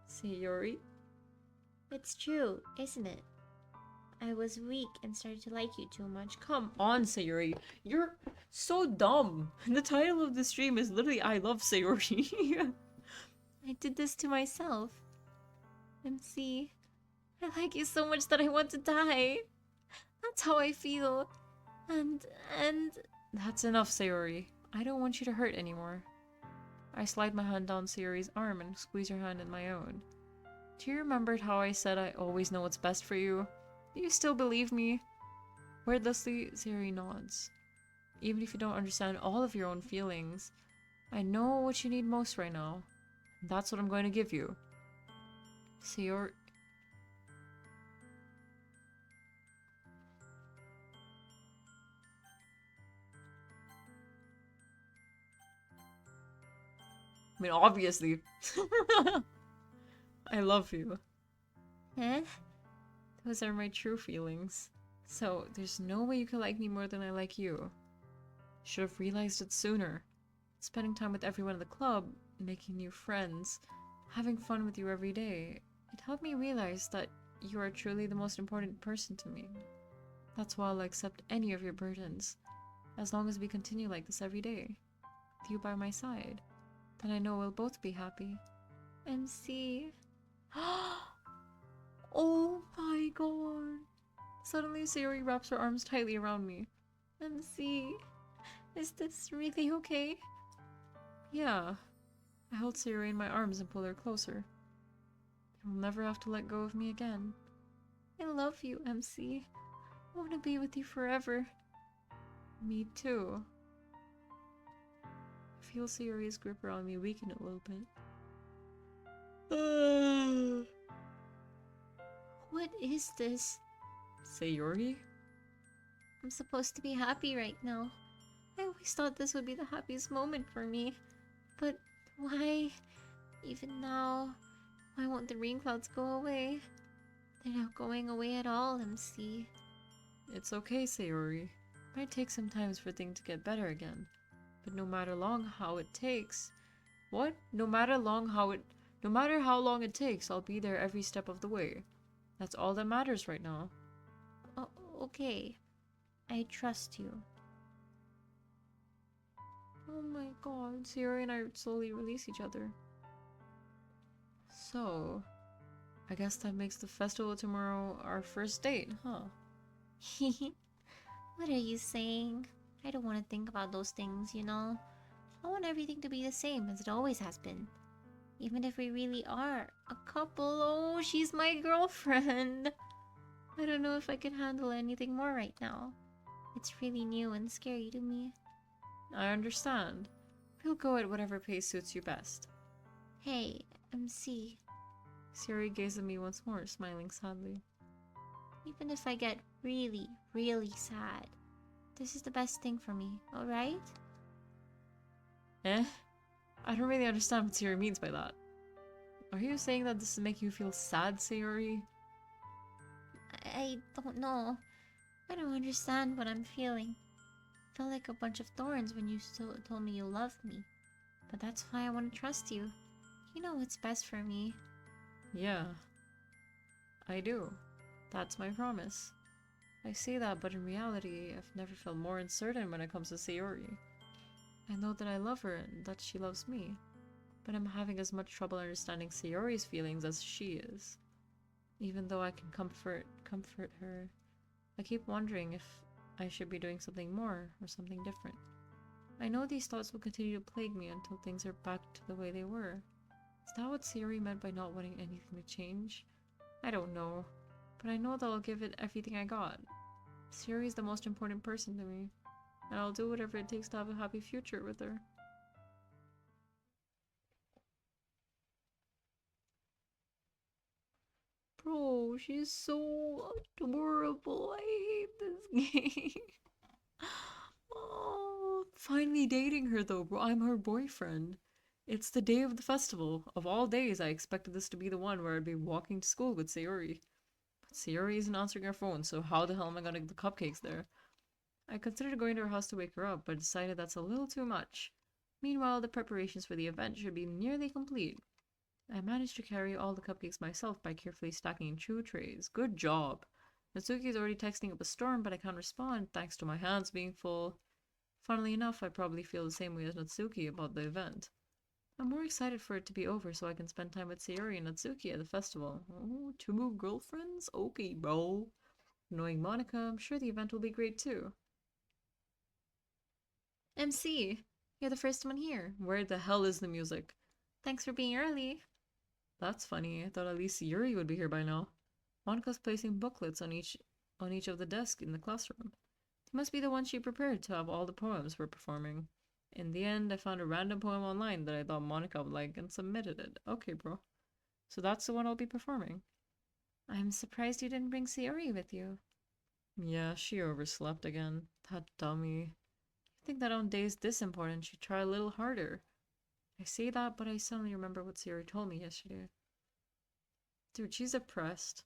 Sayori? It's true, isn't it? I was weak and started to like you too much. Come on, Sayori. You're so dumb. The title of the stream is literally I Love Sayori. I did this to myself. MC, I like you so much that I want to die. That's how I feel. And... That's enough, Sayori. I don't want you to hurt anymore. I slide my hand down Sayori's arm and squeeze her hand in my own. Do you remember how I said I always know what's best for you? Do you still believe me? Wordlessly, Sayori nods. Even if you don't understand all of your own feelings, I know what you need most right now. And that's what I'm going to give you. Sayori... I mean, obviously. I love you. Eh? Those are my true feelings. So, there's no way you can like me more than I like you. Should have realized it sooner. Spending time with everyone at the club, making new friends, having fun with you every day, it helped me realize that you are truly the most important person to me. That's why I'll accept any of your burdens, as long as we continue like this every day, with you by my side. Then I know we'll both be happy. MC. Oh my god. Suddenly Sayori wraps her arms tightly around me. MC. Is this really okay? Yeah. I held Sayori in my arms and pulled her closer. You'll never have to let go of me again. I love you, MC. I want to be with you forever. Me too. I feel Sayori's grip around me weaken a little bit. What is this? Sayori? I'm supposed to be happy right now. I always thought this would be the happiest moment for me. But why? Even now, why won't the rain clouds go away? They're not going away at all, MC. It's okay, Sayori. It might take some time for things to get better again. But no matter how it takes... What? No matter how long it takes, I'll be there every step of the way. That's all that matters right now. Oh, okay. I trust you. Oh my god, Sayori and I slowly release each other. So, I guess that makes the festival tomorrow our first date, huh? What are you saying? I don't want to think about those things, you know? I want everything to be the same as it always has been. Even if we really are a couple. Oh, she's my girlfriend. I don't know if I can handle anything more right now. It's really new and scary to me. I understand. We'll go at whatever pace suits you best. Hey, MC. Sayori gazed at me once more, smiling sadly. Even if I get really, really sad, this is the best thing for me, alright? Eh? I don't really understand what Sayori means by that. Are you saying that this is making you feel sad, Sayori? I don't know. I don't understand what I'm feeling. I felt like a bunch of thorns when you told me you loved me. But that's why I want to trust you. You know what's best for me. Yeah. I do. That's my promise. I say that, but in reality, I've never felt more uncertain when it comes to Sayori. I know that I love her and that she loves me, but I'm having as much trouble understanding Sayori's feelings as she is. Even though I can comfort her, I keep wondering if I should be doing something more or something different. I know these thoughts will continue to plague me until things are back to the way they were. Is that what Sayori meant by not wanting anything to change? I don't know, but I know that I'll give it everything I got. Sayori is the most important person to me. and I'll do whatever it takes to have a happy future with her. Bro, she's so adorable. I hate this game. Oh, finally dating her though, bro. I'm her boyfriend. It's the day of the festival. Of all days, I expected this to be the one where I'd be walking to school with Sayori. But Sayori isn't answering her phone, so how the hell am I gonna get the cupcakes there? I considered going to her house to wake her up, but decided that's a little too much. Meanwhile, the preparations for the event should be nearly complete. I managed to carry all the cupcakes myself by carefully stacking in 2 trays. Good job! Natsuki is already texting up a storm, but I can't respond thanks to my hands being full. Funnily enough, I probably feel the same way as Natsuki about the event. I'm more excited for it to be over so I can spend time with Sayori and Natsuki at the festival. Oh, 2 girlfriends? Okay, bro. Knowing Monica, I'm sure the event will be great too. MC, you're the first one here. Where the hell is the music? Thanks for being early. That's funny. I thought at least Yuri would be here by now. Monica's placing booklets on each of the desks in the classroom. It must be the one she prepared to have all the poems we're performing. In the end, I found a random poem online that I thought Monica would like and submitted it. Okay, bro. So that's the one I'll be performing. I'm surprised you didn't bring Sayori with you. Yeah, she overslept again. That dummy. You think that on days this important she'd try a little harder. I say that, but I suddenly remember what Sayori told me yesterday. Dude, she's depressed.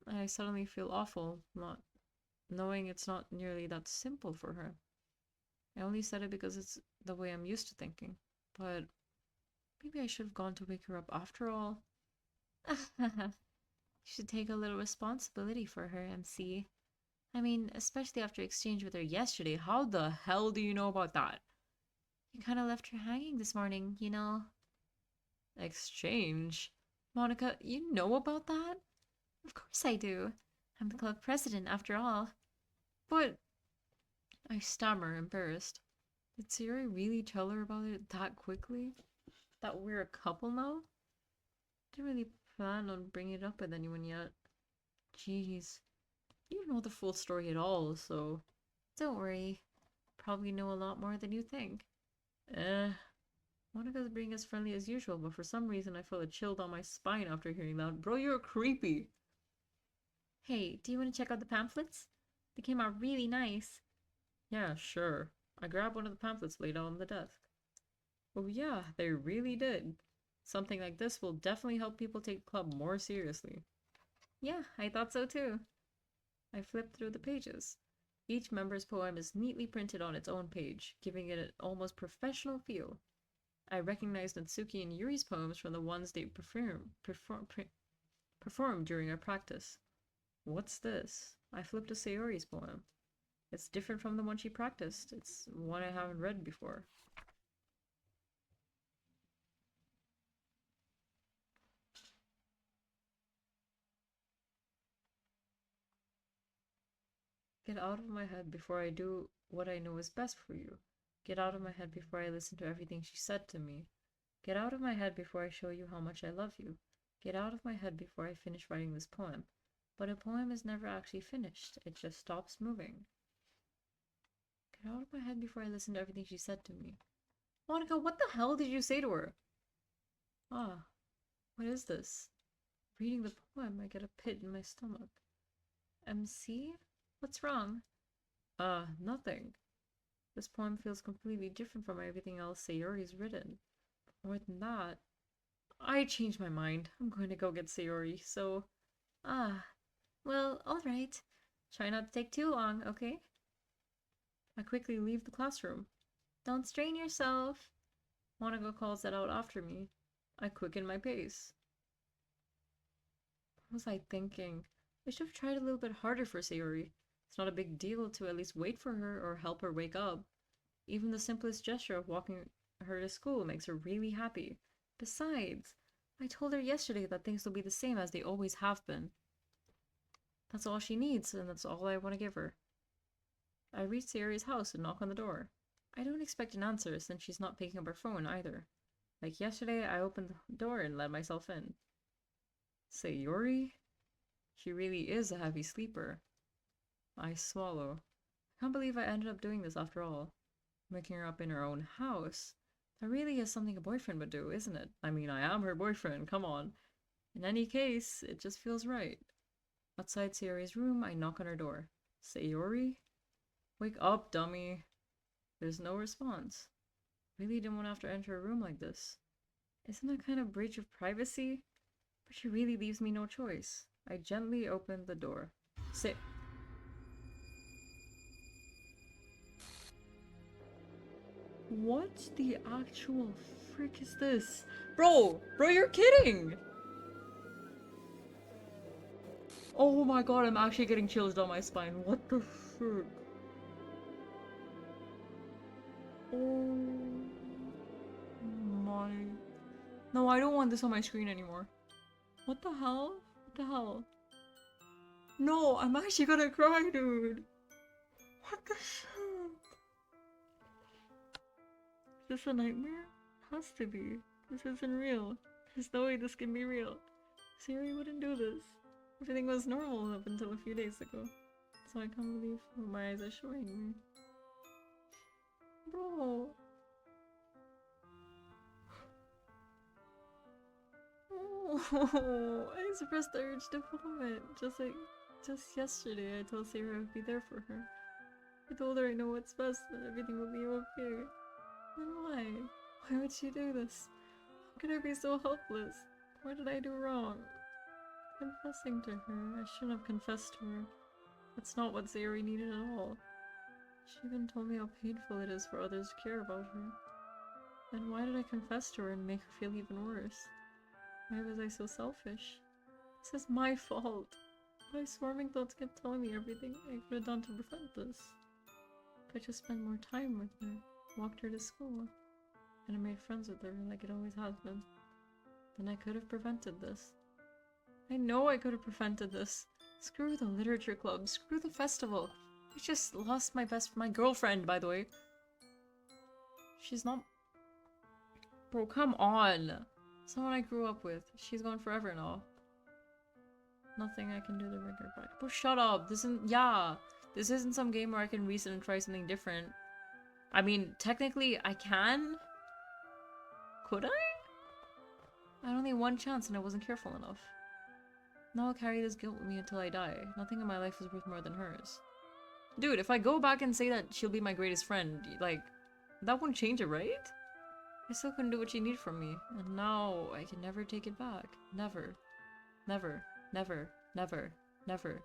I suddenly feel awful, not knowing it's not nearly that simple for her. I only said it because it's the way I'm used to thinking. But maybe I should have gone to wake her up after all. You should take a little responsibility for her, MC. I mean, especially after exchange with her yesterday. How the hell do you know about that? You kind of left her hanging this morning, you know. Exchange? Monica, you know about that? Of course I do. I'm the club president, after all. But I stammer, embarrassed. Did Sayori really tell her about it that quickly? That we're a couple now? Didn't really plan on bringing it up with anyone yet. Jeez. You don't know the full story at all, so... Don't worry. Probably know a lot more than you think. Monica's being as friendly as usual, but for some reason I feel a chill down my spine after hearing that. Bro, you're creepy! Hey, do you want to check out the pamphlets? They came out really nice. Yeah, sure. I grabbed one of the pamphlets laid out on the desk. Oh yeah, they really did. Something like this will definitely help people take the club more seriously. Yeah, I thought so too. I flipped through the pages. Each member's poem is neatly printed on its own page, giving it an almost professional feel. I recognized Natsuki and Yuri's poems from the ones they performed during our practice. What's this? I flipped to Sayori's poem. It's different from the one she practiced. It's one I haven't read before. Get out of my head before I do what I know is best for you. Get out of my head before I listen to everything she said to me. Get out of my head before I show you how much I love you. Get out of my head before I finish writing this poem. But a poem is never actually finished. It just stops moving. Get out of my head before I listen to everything she said to me. Monica, what the hell did you say to her? Ah, what is this? Reading the poem, I get a pit in my stomach. MC? What's wrong? Nothing. This poem feels completely different from everything else Sayori's written. More than that, I changed my mind. I'm going to go get Sayori, so... Well, alright. Try not to take too long, okay? I quickly leave the classroom. Don't strain yourself. Monica calls that out after me. I quicken my pace. What was I thinking? I should have tried a little bit harder for Sayori. It's not a big deal to at least wait for her or help her wake up. Even the simplest gesture of walking her to school makes her really happy. Besides, I told her yesterday that things will be the same as they always have been. That's all she needs, and that's all I want to give her. I reach Sayori's house and knock on the door. I don't expect an answer since she's not picking up her phone either. Like yesterday, I opened the door and let myself in. Sayori? She really is a heavy sleeper. I swallow. Can't believe I ended up doing this after all. Making her up in her own house. That really is something a boyfriend would do, isn't it? I mean, I am her boyfriend, come on. In any case, it just feels right. Outside Sayori's room, I knock on her door. Sayori? Wake up, dummy. There's no response. Really didn't want to have to enter a room like this. Isn't that kind of breach of privacy? But she really leaves me no choice. I gently opened the door. What the actual frick is this? Bro, you're kidding! Oh my god, I'm actually getting chills down my spine. What the frick? Oh my... No, I don't want this on my screen anymore. What the hell? What the hell? No, I'm actually gonna cry, dude. What the shit? Is this a nightmare? Has to be. This isn't real. There's no way this can be real. Siri wouldn't do this. Everything was normal up until a few days ago. So I can't believe what my eyes are showing me. Bro. Oh, I suppressed the urge to vomit. Just yesterday I told Sarah I would be there for her. I told her I know what's best and everything will be okay. Then why? Why would she do this? How could I be so helpless? What did I do wrong? Confessing to her. I shouldn't have confessed to her. That's not what Sayori needed at all. She even told me how painful it is for others to care about her. Then why did I confess to her and make her feel even worse? Why was I so selfish? This is my fault. My swarming thoughts kept telling me everything I could have done to prevent this. If I just spent more time with her, walked her to school, and I made friends with her like it always has been, then I could have prevented this. I know I could have prevented this. Screw the literature club, screw the festival. I just lost my girlfriend, by the way. She's not... Bro, come on. Someone I grew up with. She's gone forever now. Nothing I can do to bring her back. Bro, shut up. This isn't some game where I can reset and try something different. I mean, technically I can. Could I? I had only one chance and I wasn't careful enough. Now I'll carry this guilt with me until I die. Nothing in my life is worth more than hers. Dude, if I go back and say that she'll be my greatest friend, like, that won't change it, right? I still couldn't do what she needed from me, and now I can never take it back. Never. Never. Never. Never. Never.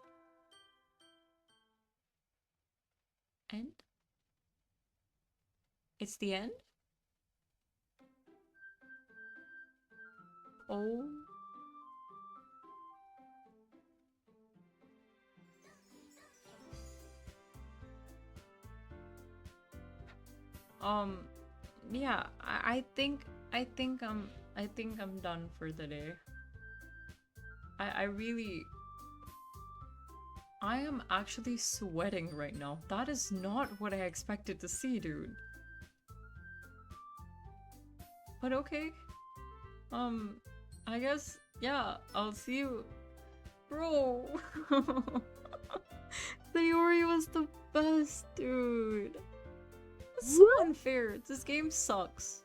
End? It's the end? Oh. Yeah, I think I'm done for the day. I am actually sweating right now. That is not what I expected to see, dude. But okay. I guess, yeah, I'll see you. Bro. Sayori was the best, dude. It's so unfair. This game sucks.